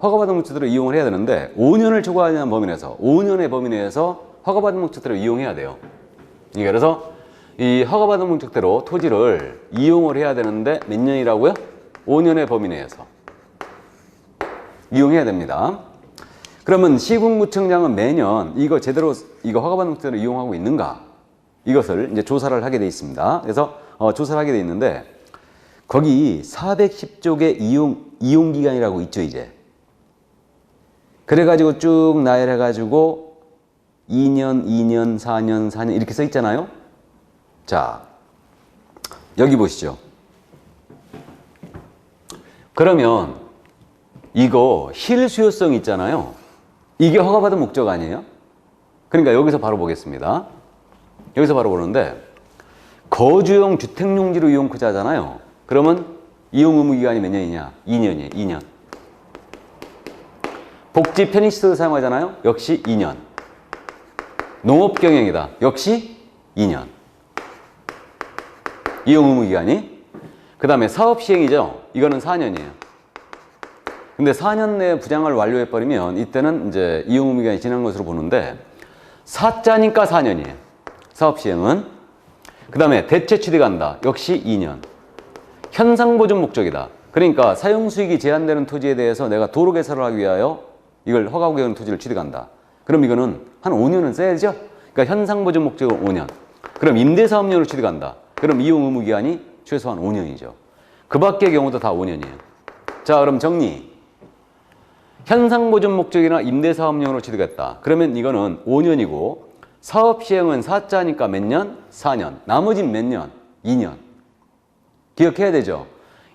허가받은 목적대로 이용을 해야 되는데 5년을 초과하는 범위 내에서 5년의 범위 내에서 허가받은 목적대로 이용해야 돼요. 그래서 이 허가받은 목적대로 토지를 이용을 해야 되는데 몇 년이라고요? 5년의 범위 내에서 이용해야 됩니다. 그러면 시군구청장은 매년 이거 제대로 이거 허가받은 목적대로 이용하고 있는가? 이것을 이제 조사를 하게 돼 있습니다. 그래서 조사를 하게 돼 있는데 거기 410쪽에 이용기간이라고 있죠, 이제. 그래가지고 쭉 나열해가지고 2년, 2년, 4년, 4년 이렇게 써 있잖아요. 자, 여기 보시죠. 그러면 이거 실수요성 있잖아요. 이게 허가받은 목적 아니에요? 그러니까 여기서 바로 보겠습니다. 여기서 바로 보는데 거주용 주택용지로 이용크자잖아요. 그러면 이용 의무 기간이 몇 년이냐? 2년이에요. 2년. 복지 편의시설 사용하잖아요. 역시 2년. 농업 경영이다. 역시 2년. 이용 의무 기간이. 그 다음에 사업 시행이죠. 이거는 4년이에요. 근데 4년 내에 부장을 완료해버리면 이때는 이제 이용 의무 기간이 지난 것으로 보는데 사자니까 4년이에요. 사업 시행은. 그 다음에 대체 취득한다. 역시 2년. 현상 보존 목적이다. 그러니까 사용 수익이 제한되는 토지에 대해서 내가 도로 개설을 하기 위하여 이걸 허가하고 있는 토지를 취득한다. 그럼 이거는 한 5년은 써야죠. 그러니까 현상 보존 목적은 5년. 그럼 임대사업용으로 취득한다. 그럼 이용 의무 기간이 최소한 5년이죠. 그 밖의 경우도 다 5년이에요. 자, 그럼 정리. 현상 보존 목적이나 임대사업용으로 취득했다. 그러면 이거는 5년이고 사업 시행은 사자니까 몇 년? 4년. 나머지는 몇 년? 2년. 기억해야 되죠.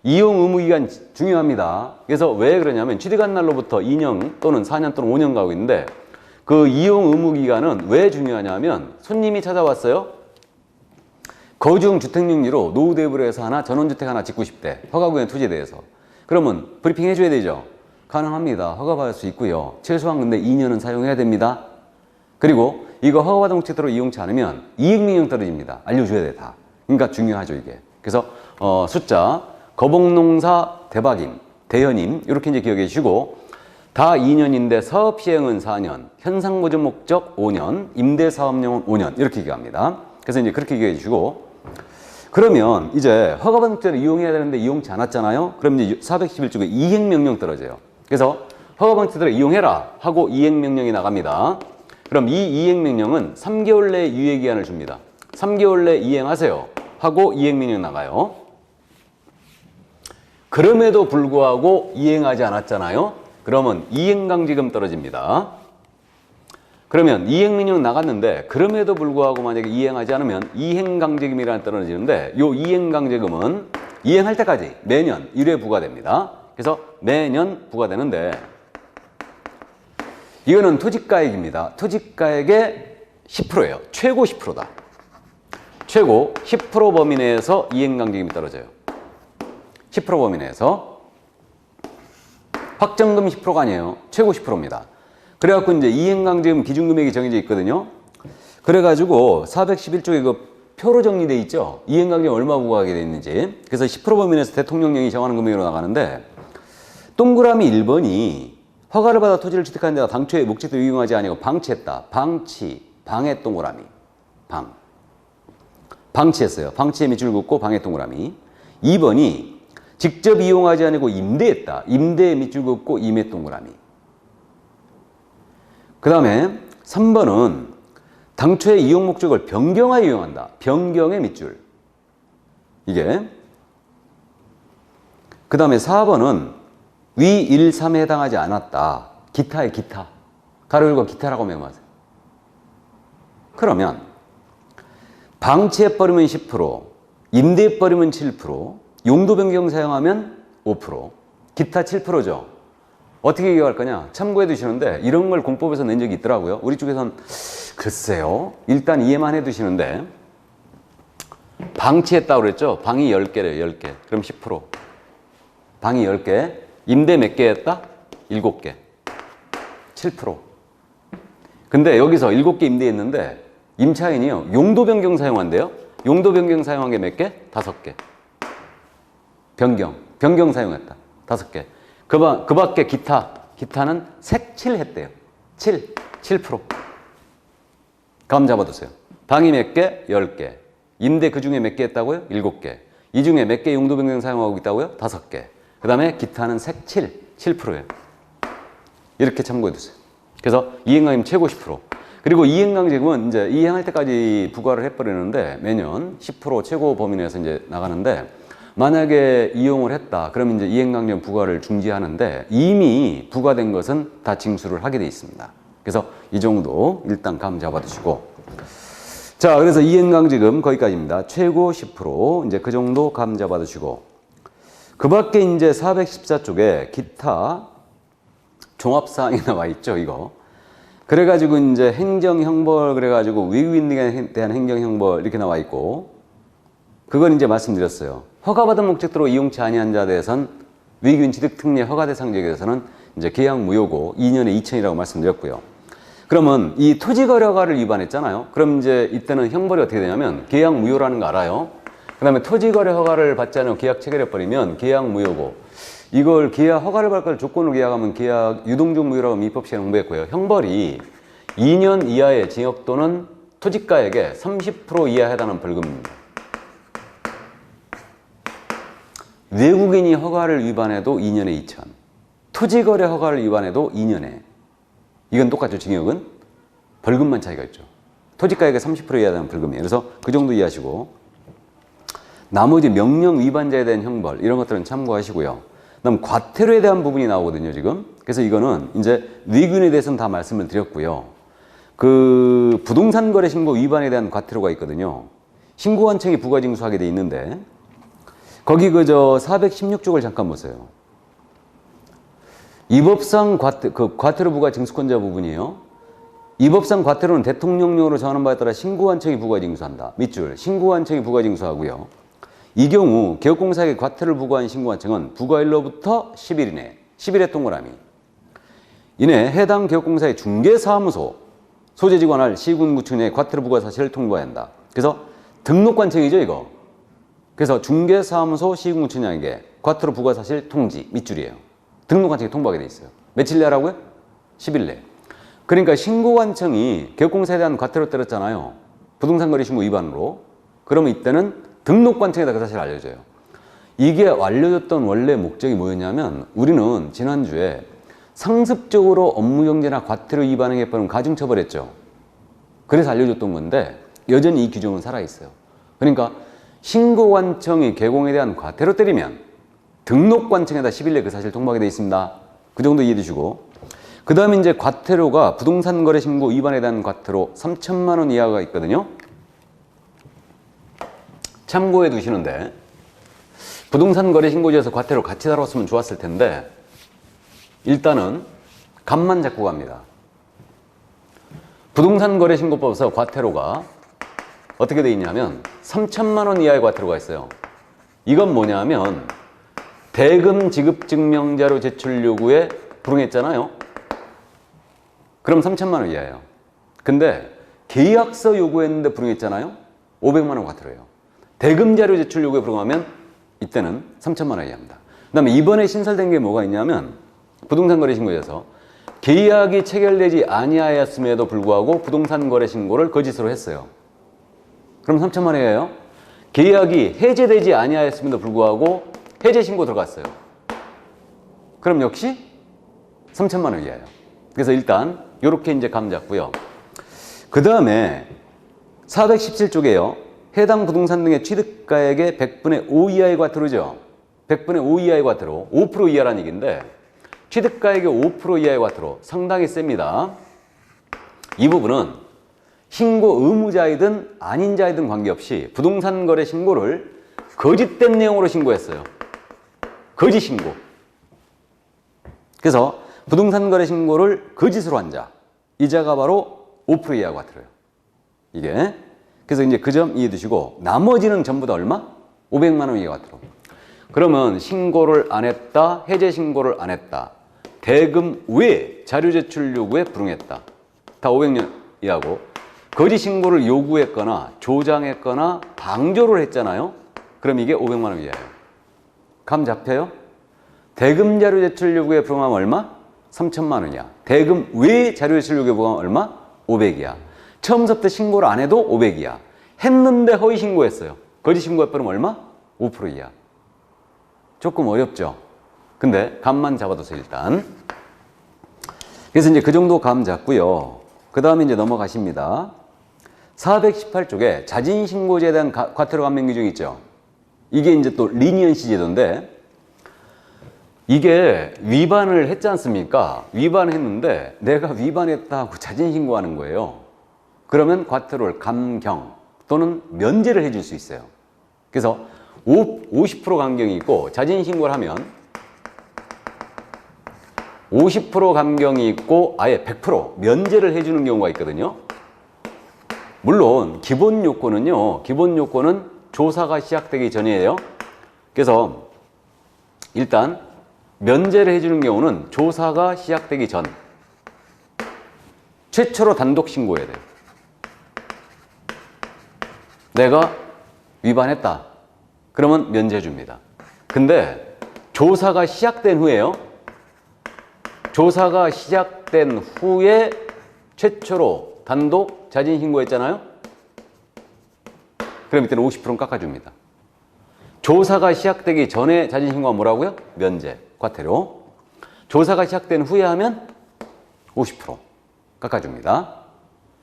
이용 의무 기간 중요합니다. 그래서 왜 그러냐면 취득한 날로부터 2년 또는 4년 또는 5년 가고 있는데 그 이용 의무 기간은 왜 중요하냐면 손님이 찾아왔어요. 거주용 주택명의로 노후 대부를 해서 하나 전원주택 하나 짓고 싶대. 허가구역 토지에 대해서. 그러면 브리핑 해줘야 되죠. 가능합니다. 허가받을 수 있고요. 최소한 근데 2년은 사용해야 됩니다. 그리고 이거 허가받은 목적대로 이용치 않으면 이행명령 떨어집니다. 알려줘야 돼 다. 그러니까 중요하죠 이게. 그래서 숫자 거복농사 대박임, 대현임 이렇게 이제 기억해 주시고 다 2년인데 사업시행은 4년, 현상보존 목적 5년, 임대사업용은 5년 이렇게 기억합니다. 그래서 이제 그렇게 기억해 주시고 그러면 이제 허가받은 목적대로 이용해야 되는데 이용치 않았잖아요. 그럼 이제 411쪽에 이행명령 떨어져요. 그래서 허가받은 목적대로 이용해라 하고 이행명령이 나갑니다. 그럼 이 이행명령은 3개월 내 유예기한을 줍니다. 3개월 내 이행하세요 하고 이행명령 나가요. 그럼에도 불구하고 이행하지 않았잖아요. 그러면 이행강제금 떨어집니다. 그러면 이행명령 나갔는데 그럼에도 불구하고 만약에 이행하지 않으면 이행강제금이라는 떨어지는데 이 이행강제금은 이행할 때까지 매년 1회 부과됩니다. 그래서 매년 부과되는데 이거는 토지가액입니다. 토지가액의 10%예요. 최고 10%다. 최고 10% 범위 내에서 이행강제금이 떨어져요. 10% 범위 내에서 확정금 10%가 아니에요. 최고 10%입니다. 그래갖고 이제 이행강제금 기준금액이 정해져 있거든요. 그래가지고 411쪽에 그 표로 정리돼 있죠. 이행강제금 얼마 부과하게 돼 있는지. 그래서 10% 범위 내에서 대통령령이 정하는 금액으로 나가는데 동그라미 1번이 허가를 받아 토지를 취득하는 데가 당초에 목적대로 이용하지 아니고 방치했다. 방치, 방해 동그라미. 방치했어요. 방치에 밑줄 긋고 방해 동그라미. 2번이 직접 이용하지 아니고 임대했다. 임대에 밑줄 긋고 임해 동그라미. 그 다음에 3번은 당초의 이용 목적을 변경하여 이용한다. 변경의 밑줄. 이게. 그 다음에 4번은 위 1, 3에 해당하지 않았다. 기타의 기타. 가로 열고 기타라고 메모하세요. 그러면 방치해버리면 10%, 임대해버리면 7%, 용도 변경 사용하면 5%, 기타 7%죠. 어떻게 기억할 거냐? 참고해 두시는데 이런 걸 공법에서 낸 적이 있더라고요. 우리 쪽에선 글쎄요. 일단 이해만 해 두시는데 방치했다고 그랬죠? 방이 10개래요. 10개. 그럼 10%. 방이 10개. 임대 몇 개 했다? 7개. 7%. 근데 여기서 7개 임대했는데 임차인이요. 용도 변경 사용한대요. 용도 변경 사용한 게 몇 개? 5개. 변경 사용했다. 5개. 그 밖에 기타는 색칠했대요. 7%. 감 잡아두세요. 방이 몇 개? 10개. 임대 그 중에 몇 개 했다고요? 7개. 이 중에 몇 개 용도 변경 사용하고 있다고요? 5개. 그 다음에 기타는 색칠, 7%예요. 이렇게 참고해 두세요. 그래서 이행강제금 최고 10%. 그리고 이행강제금은 이제 이행할 때까지 부과를 해버리는데 매년 10% 최고 범위 내에서 이제 나가는데 만약에 이용을 했다. 그러면 이제 이행강제금 부과를 중지하는데 이미 부과된 것은 다 징수를 하게 돼 있습니다. 그래서 이 정도 일단 감 잡아두시고. 자, 그래서 이행강제금 거기까지입니다. 최고 10%. 이제 그 정도 감 잡아두시고. 그 밖에 이제 414쪽에 기타 종합사항이 나와 있죠, 이거. 그래가지고 이제 행정형벌, 그래가지고 외국인에 대한 행정형벌 이렇게 나와 있고, 그건 이제 말씀드렸어요. 허가받은 목적대로 이용치 아니한 자에 대해서는 외국인 취득 특례 허가 대상 지역에 대해서는 이제 계약 무효고 2년에 2천이라고 말씀드렸고요. 그러면 이 토지거래 허가를 위반했잖아요. 그럼 이제 이때는 형벌이 어떻게 되냐면 계약 무효라는 거 알아요. 그 다음에 토지거래 허가를 받지 않으면 계약 체결해버리면 계약 무효고, 이걸 계약 허가를 받을 조건으로 계약하면 계약 유동적 무효라고 민법시에 홍보했고요. 형벌이 2년 이하의 징역 또는 토지가액의 30% 이하에 해당하는 벌금입니다. 외국인이 허가를 위반해도 2년에 2천, 토지거래 허가를 위반해도 2년에. 이건 똑같죠. 징역은 벌금만 차이가 있죠. 토지가액의 30% 이하에 해당하는 벌금이에요. 그래서 그 정도 이해하시고, 나머지 명령 위반자에 대한 형벌 이런 것들은 참고하시고요. 그다음 과태료에 대한 부분이 나오거든요, 지금. 그래서 이거는 이제 외국인에 대해서는 다 말씀을 드렸고요. 그 부동산 거래 신고 위반에 대한 과태료가 있거든요. 신고관청이 부과징수하게 돼 있는데 거기 그저 416쪽을 잠깐 보세요. 이 법상 과태료 부과 징수권자 부분이에요. 이 법상 과태료는 대통령령으로 정하는 바에 따라 신고관청이 부과징수한다. 밑줄 신고관청이 부과징수하고요. 이 경우 개업공사에게 과태료를 부과한 신고관청은 부과일로부터 10일 이내 10일의 동그라미 이내 해당 개업공사의 중개사무소 소재지관할 시군구청 내에 과태료 부과 사실을 통보해야 한다. 그래서 등록관청이죠 이거. 그래서 중개사무소 시군구청장에게 과태료 부과 사실 통지 밑줄이에요. 등록관청에 통보하게 돼 있어요. 며칠 내라고요? 10일 내. 그러니까 신고관청이 개업공사에 대한 과태료 때렸잖아요. 부동산거래 신고 위반으로. 그러면 이때는 등록관청에다 그 사실을 알려줘요. 이게 알려줬던 원래 목적이 뭐였냐면 우리는 지난주에 상습적으로 업무경제나 과태료 위반 행위에 따른 가중처벌했죠. 그래서 알려줬던 건데 여전히 이 규정은 살아있어요. 그러니까 신고관청이 개공에 대한 과태료 때리면 등록관청에다 10일 내 그 사실 통보하게 돼 있습니다. 그 정도 이해해 주시고 그 다음에 이제 과태료가 부동산거래신고 위반에 대한 과태료 3천만 원 이하가 있거든요. 참고해 두시는데 부동산거래신고제에서 과태료 같이 다뤘으면 좋았을 텐데 일단은 값만 잡고 갑니다. 부동산거래신고법에서 과태료가 어떻게 돼 있냐면 3천만 원 이하의 과태료가 있어요. 이건 뭐냐면 대금 지급 증명자료 제출 요구에 불응했잖아요. 그럼 3천만 원 이하예요. 근데 계약서 요구했는데 불응했잖아요. 500만 원 과태료예요. 대금 자료 제출 요구에 불응하면 이때는 3천만 원 이하입니다. 그 다음에 이번에 신설된 게 뭐가 있냐면 부동산거래신고에서 계약이 체결되지 아니하였음에도 불구하고 부동산거래신고를 거짓으로 했어요. 그럼 3천만 원 이하예요. 계약이 해제되지 아니하였음에도 불구하고 해제신고 들어갔어요. 그럼 역시 3천만 원 이하예요. 그래서 일단 이렇게 이제 감 잡고요. 그 다음에 417쪽에요. 해당 부동산 등의 취득가액의 100분의 5 이하의 과태료죠. 100분의 5 이하의 과태료, 5% 이하라는 얘기인데 취득가액의 5% 이하의 과태료 상당히 셉니다. 이 부분은 신고 의무자이든 아닌 자이든 관계없이 부동산 거래 신고를 거짓된 내용으로 신고했어요. 거짓 신고. 그래서 부동산 거래 신고를 거짓으로 한 자, 이 자가 바로 5% 이하 과태료예요. 이게. 그래서 이제 그 점 이해해 두시고 나머지는 전부 다 얼마? 500만 원 이하 과태료. 그러면 신고를 안 했다, 해제 신고를 안 했다, 대금 외 자료 제출 요구에 불응했다. 다 500년 이하고 거짓 신고를 요구했거나 조장했거나 방조를 했잖아요. 그럼 이게 500만 원 이하예요. 감 잡혀요? 대금 자료 제출 요구에 불응하면 얼마? 3천만 원 이하. 대금 외 자료 제출 요구에 불응하면 얼마? 500 이하. 처음부터 신고를 안 해도 500 이하. 했는데 허위 신고했어요. 거짓 신고해버리면 얼마? 5% 이하. 조금 어렵죠? 근데 감만 잡아두세요, 일단. 그래서 이제 그 정도 감 잡고요. 그 다음에 이제 넘어가십니다. 418쪽에 자진신고제에 대한 과태료 감면 규정이 있죠. 이게 이제 또 리니언시 제도인데 이게 위반을 했지 않습니까? 위반했는데 내가 위반했다고 자진신고하는 거예요. 그러면 과태료를 감경 또는 면제를 해줄 수 있어요. 그래서 50% 감경이 있고 자진신고를 하면 50% 감경이 있고 아예 100% 면제를 해주는 경우가 있거든요. 물론 기본 요건은요. 기본 요건은 조사가 시작되기 전이에요. 그래서 일단 면제를 해주는 경우는 조사가 시작되기 전 최초로 단독 신고해야 돼요. 내가 위반했다. 그러면 면제해 줍니다. 근데 조사가 시작된 후에요. 조사가 시작된 후에 최초로 단독 자진신고했잖아요. 그럼 이때는 50%는 깎아줍니다. 조사가 시작되기 전에 자진신고가 뭐라고요? 면제, 과태료. 조사가 시작된 후에 하면 50% 깎아줍니다.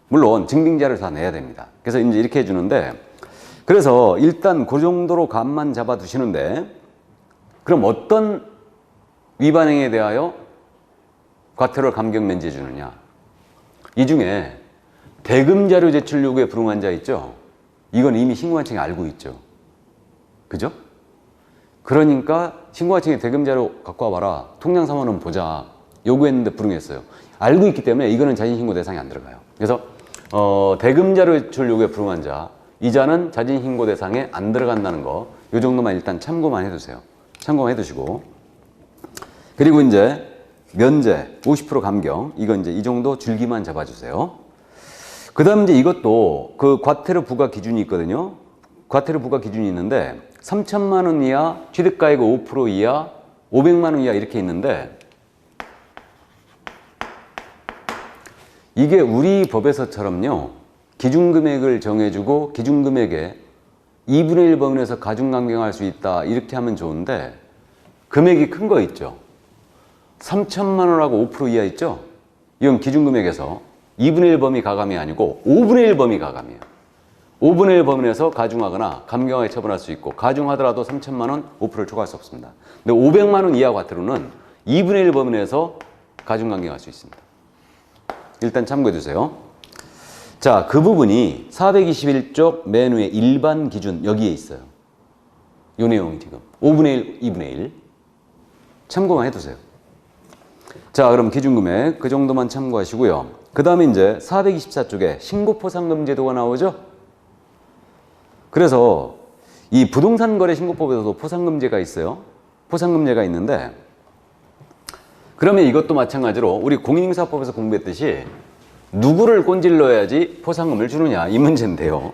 물론 증빙자료를 다 내야 됩니다. 그래서 이제 이렇게 해주는데 그래서 일단 그 정도로 감만 잡아두시는데 그럼 어떤 위반행위에 대하여 과태료를 감경 면제해 주느냐. 이 중에 대금자료 제출 요구에 불응한 자 있죠. 이건 이미 신고관청이 알고 있죠. 그죠? 그러니까 신고관청에 대금자료 갖고 와봐라. 통장사무원 보자. 요구했는데 불응했어요. 알고 있기 때문에 이거는 자진신고 대상이 안 들어가요. 그래서 대금자료 제출 요구에 불응한 자, 이자는 자진신고 대상에 안 들어간다는 거, 이 정도만 일단 참고만 해두세요. 참고만 해두시고, 그리고 이제 면제 50% 감경, 이건 이제 이 정도 줄기만 잡아주세요. 그 다음 이제 이것도 그 과태료 부과 기준이 있거든요. 과태료 부과 기준이 있는데 3천만 원 이하, 취득가액 5% 이하, 500만 원 이하 이렇게 있는데, 이게 우리 법에서처럼요, 기준금액을 정해주고 기준금액에 2분의 1 범위에서 가중감경할 수 있다 이렇게 하면 좋은데, 금액이 큰 거 있죠. 3천만 원하고 5% 이하 있죠. 이건 기준금액에서 2분의 1 범위 가감이 아니고 5분의 1 범위 가감이에요. 5분의 1 범위에서 가중하거나 감경하게 처분할 수 있고, 가중하더라도 3천만 원 5%를 초과할 수 없습니다. 근데 500만 원 이하 과태료는 2분의 1 범위에서 가중감경할 수 있습니다. 일단 참고해 두세요. 자, 그 부분이 421쪽 맨 위에 일반 기준 여기에 있어요. 요 내용이 지금 5분의 1, 2분의 1 참고만 해두세요. 자, 그럼 기준금액 그 정도만 참고하시고요. 그 다음에 이제 424쪽에 신고포상금 제도가 나오죠. 그래서 이 부동산거래신고법에서도 포상금제가 있어요. 포상금제가 있는데, 그러면 이것도 마찬가지로 우리 공인인사법에서 공부했듯이 누구를 꼰질러야지 포상금을 주느냐 이 문제인데요.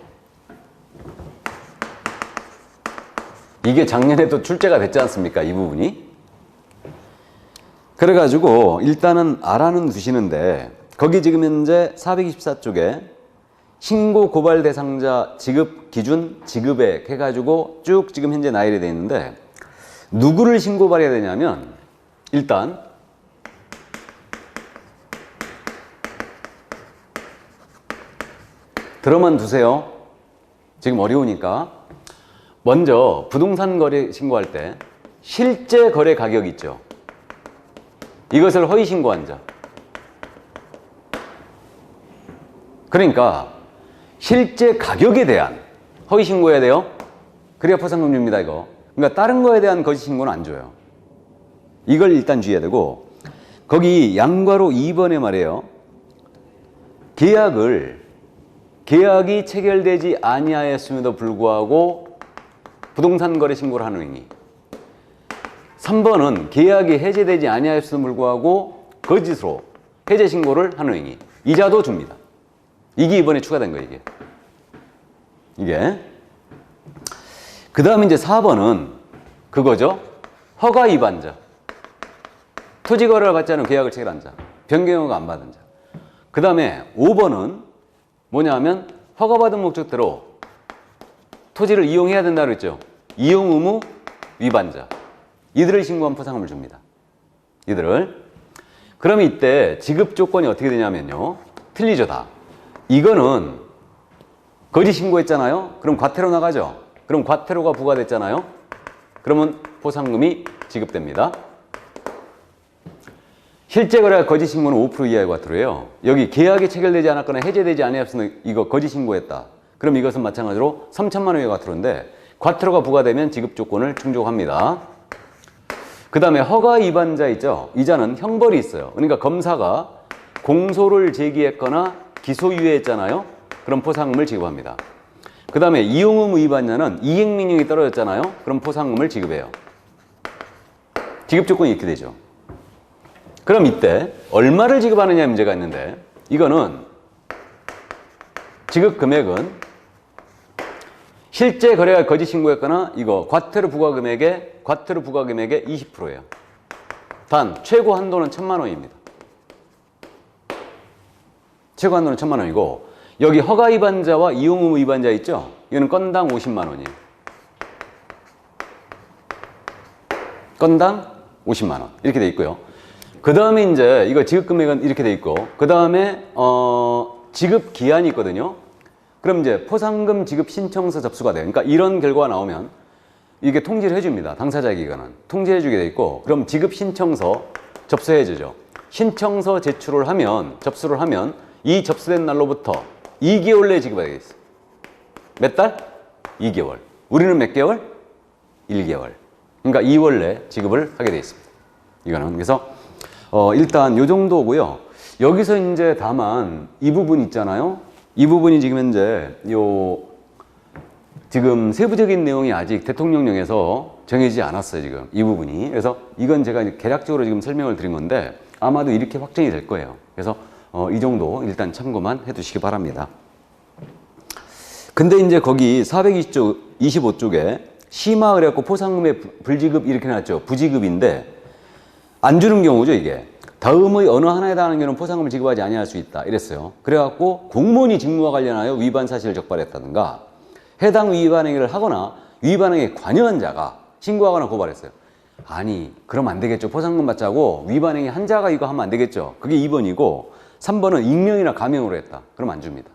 이게 작년에도 출제가 됐지 않습니까? 이 부분이. 그래가지고 일단은 알아는 두시는데, 거기 지금 현재 424쪽에 신고 고발 대상자 지급 기준 지급액 해가지고 쭉 지금 현재 나열이 되어 있는데, 누구를 신고발해야 되냐면, 일단 들어만 두세요. 지금 어려우니까. 먼저 부동산 거래 신고할 때 실제 거래 가격 있죠. 이것을 허위 신고한 자. 그러니까 실제 가격에 대한 허위 신고해야 돼요. 그래야 포상금 줍니다, 이거. 그러니까 다른 거에 대한 거짓 신고는 안 줘요. 이걸 일단 주의해야 되고, 거기 양괄호 2번에 말이에요. 계약이 체결되지 아니하였음에도 불구하고 부동산 거래 신고를 하는 행위. 3번은 계약이 해제되지 아니하였음에도 불구하고 거짓으로 해제 신고를 하는 행위. 이자도 줍니다. 이게 이번에 추가된 거예요, 이게. 그 다음에 이제 4번은 그거죠. 허가 위반자. 토지 거래를 받지 않은 계약을 체결한 자. 변경 허가 안 받은 자. 그 다음에 5번은 뭐냐면 허가받은 목적대로 토지를 이용해야 된다고 그랬죠. 이용 의무 위반자. 이들을 신고한 포상금을 줍니다. 이들을. 그러면 이때 지급 조건이 어떻게 되냐면요. 틀리죠, 다. 이거는 거짓 신고했잖아요. 그럼 과태료 나가죠. 그럼 과태료가 부과됐잖아요. 그러면 포상금이 지급됩니다. 실제 거래가 거짓 신고는 5% 이하의 과태료예요. 여기 계약이 체결되지 않았거나 해제되지 아니하였으면 이거 거짓 신고했다. 그럼 이것은 마찬가지로 3천만 원의 과태료인데, 과태료가 부과되면 지급 조건을 충족합니다. 그 다음에 허가 위반자 있죠. 이자는 형벌이 있어요. 그러니까 검사가 공소를 제기했거나 기소유예했잖아요. 그럼 포상금을 지급합니다. 그 다음에 이용 의무 위반자는 이행명령이 떨어졌잖아요. 그럼 포상금을 지급해요. 지급 조건이 이렇게 되죠. 그럼 이때 얼마를 지급하느냐 문제가 있는데, 이거는 지급 금액은 실제 거래가 거짓 신고했거나 이거 과태료 부과 금액의 20%예요. 단 최고 한도는 1,000만 원입니다. 최고 한도는 1,000만 원이고, 여기 허가 위반자와 이용 의무 위반자 있죠? 이거는 건당 50만 원이에요. 건당 50만 원 이렇게 돼 있고요. 그 다음에 이제 이거 지급 금액은 이렇게 돼 있고, 그 다음에 지급 기한이 있거든요. 그럼 이제 포상금 지급 신청서 접수가 돼요. 그러니까 이런 결과가 나오면 이게 통지를 해줍니다. 당사자에게 이거는 통지해 주게 돼 있고, 그럼 지급 신청서 접수해 주죠. 신청서 제출을 하면, 접수를 하면 이 접수된 날로부터 2개월 내에 지급하게 돼 있어요. 몇 달? 2개월. 우리는 몇 개월? 1개월. 그러니까 2월 내에 지급을 하게 돼 있습니다. 이거는. 그래서 일단 요 정도고요. 여기서 이제 다만 이 부분 있잖아요. 이 부분이 지금 현재 지금 세부적인 내용이 아직 대통령령에서 정해지지 않았어요, 지금. 이 부분이. 그래서 이건 제가 개략적으로 지금 설명을 드린 건데 아마도 이렇게 확정이 될 거예요. 그래서 이 정도 일단 참고만 해 두시기 바랍니다. 근데 이제 거기 425쪽에 심화 그래갖고 포상금의 불지급 이렇게 나왔죠. 부지급인데 안 주는 경우죠, 이게. 다음의 어느 하나에 해당하는 경우는 포상금을 지급하지 아니할 수 있다. 이랬어요. 그래갖고 공무원이 직무와 관련하여 위반 사실을 적발했다든가 해당 위반 행위를 하거나 위반 행위에 관여한 자가 신고하거나 고발했어요. 아니, 그럼 안 되겠죠. 포상금 받자고 위반 행위 한 자가 이거 하면 안 되겠죠. 그게 2번이고 3번은 익명이나 가명으로 했다. 그럼 안 줍니다.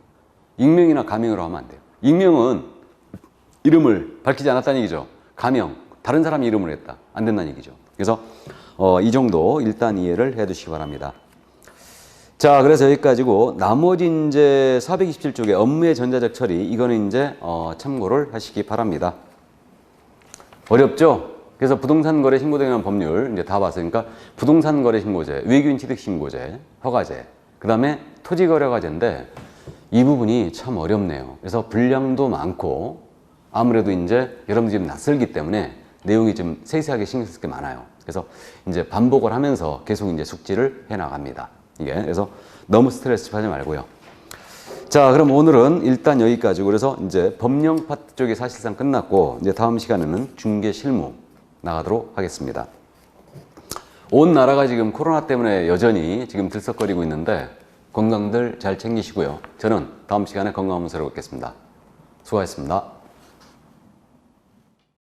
익명이나 가명으로 하면 안 돼요. 익명은 이름을 밝히지 않았다는 얘기죠. 가명, 다른 사람 이름으로 했다. 안 된다는 얘기죠. 그래서 이 정도 일단 이해를 해 두시기 바랍니다. 자, 그래서 여기까지고 나머지 이제 427쪽에 업무의 전자적 처리 이거는 이제 참고를 하시기 바랍니다. 어렵죠? 그래서 부동산 거래 신고 등에 관한 법률 이제 다 봤으니까 부동산 거래 신고제, 외교인 취득 신고제, 허가제, 그다음에 토지 거래 허가제인데 이 부분이 참 어렵네요. 그래서 분량도 많고 아무래도 이제 여러분들이 좀 낯설기 때문에 내용이 좀 세세하게 신경 쓸 게 많아요. 그래서 이제 반복을 하면서 계속 이제 숙지를 해 나갑니다. 이게 그래서 너무 스트레스 받지 말고요. 자, 그럼 오늘은 일단 여기까지고 그래서 이제 법령 파트 쪽이 사실상 끝났고 이제 다음 시간에는 중개 실무 나가도록 하겠습니다. 온 나라가 지금 코로나 때문에 여전히 지금 들썩거리고 있는데 건강들 잘 챙기시고요. 저는 다음 시간에 건강하면서 뵙겠습니다. 수고하셨습니다.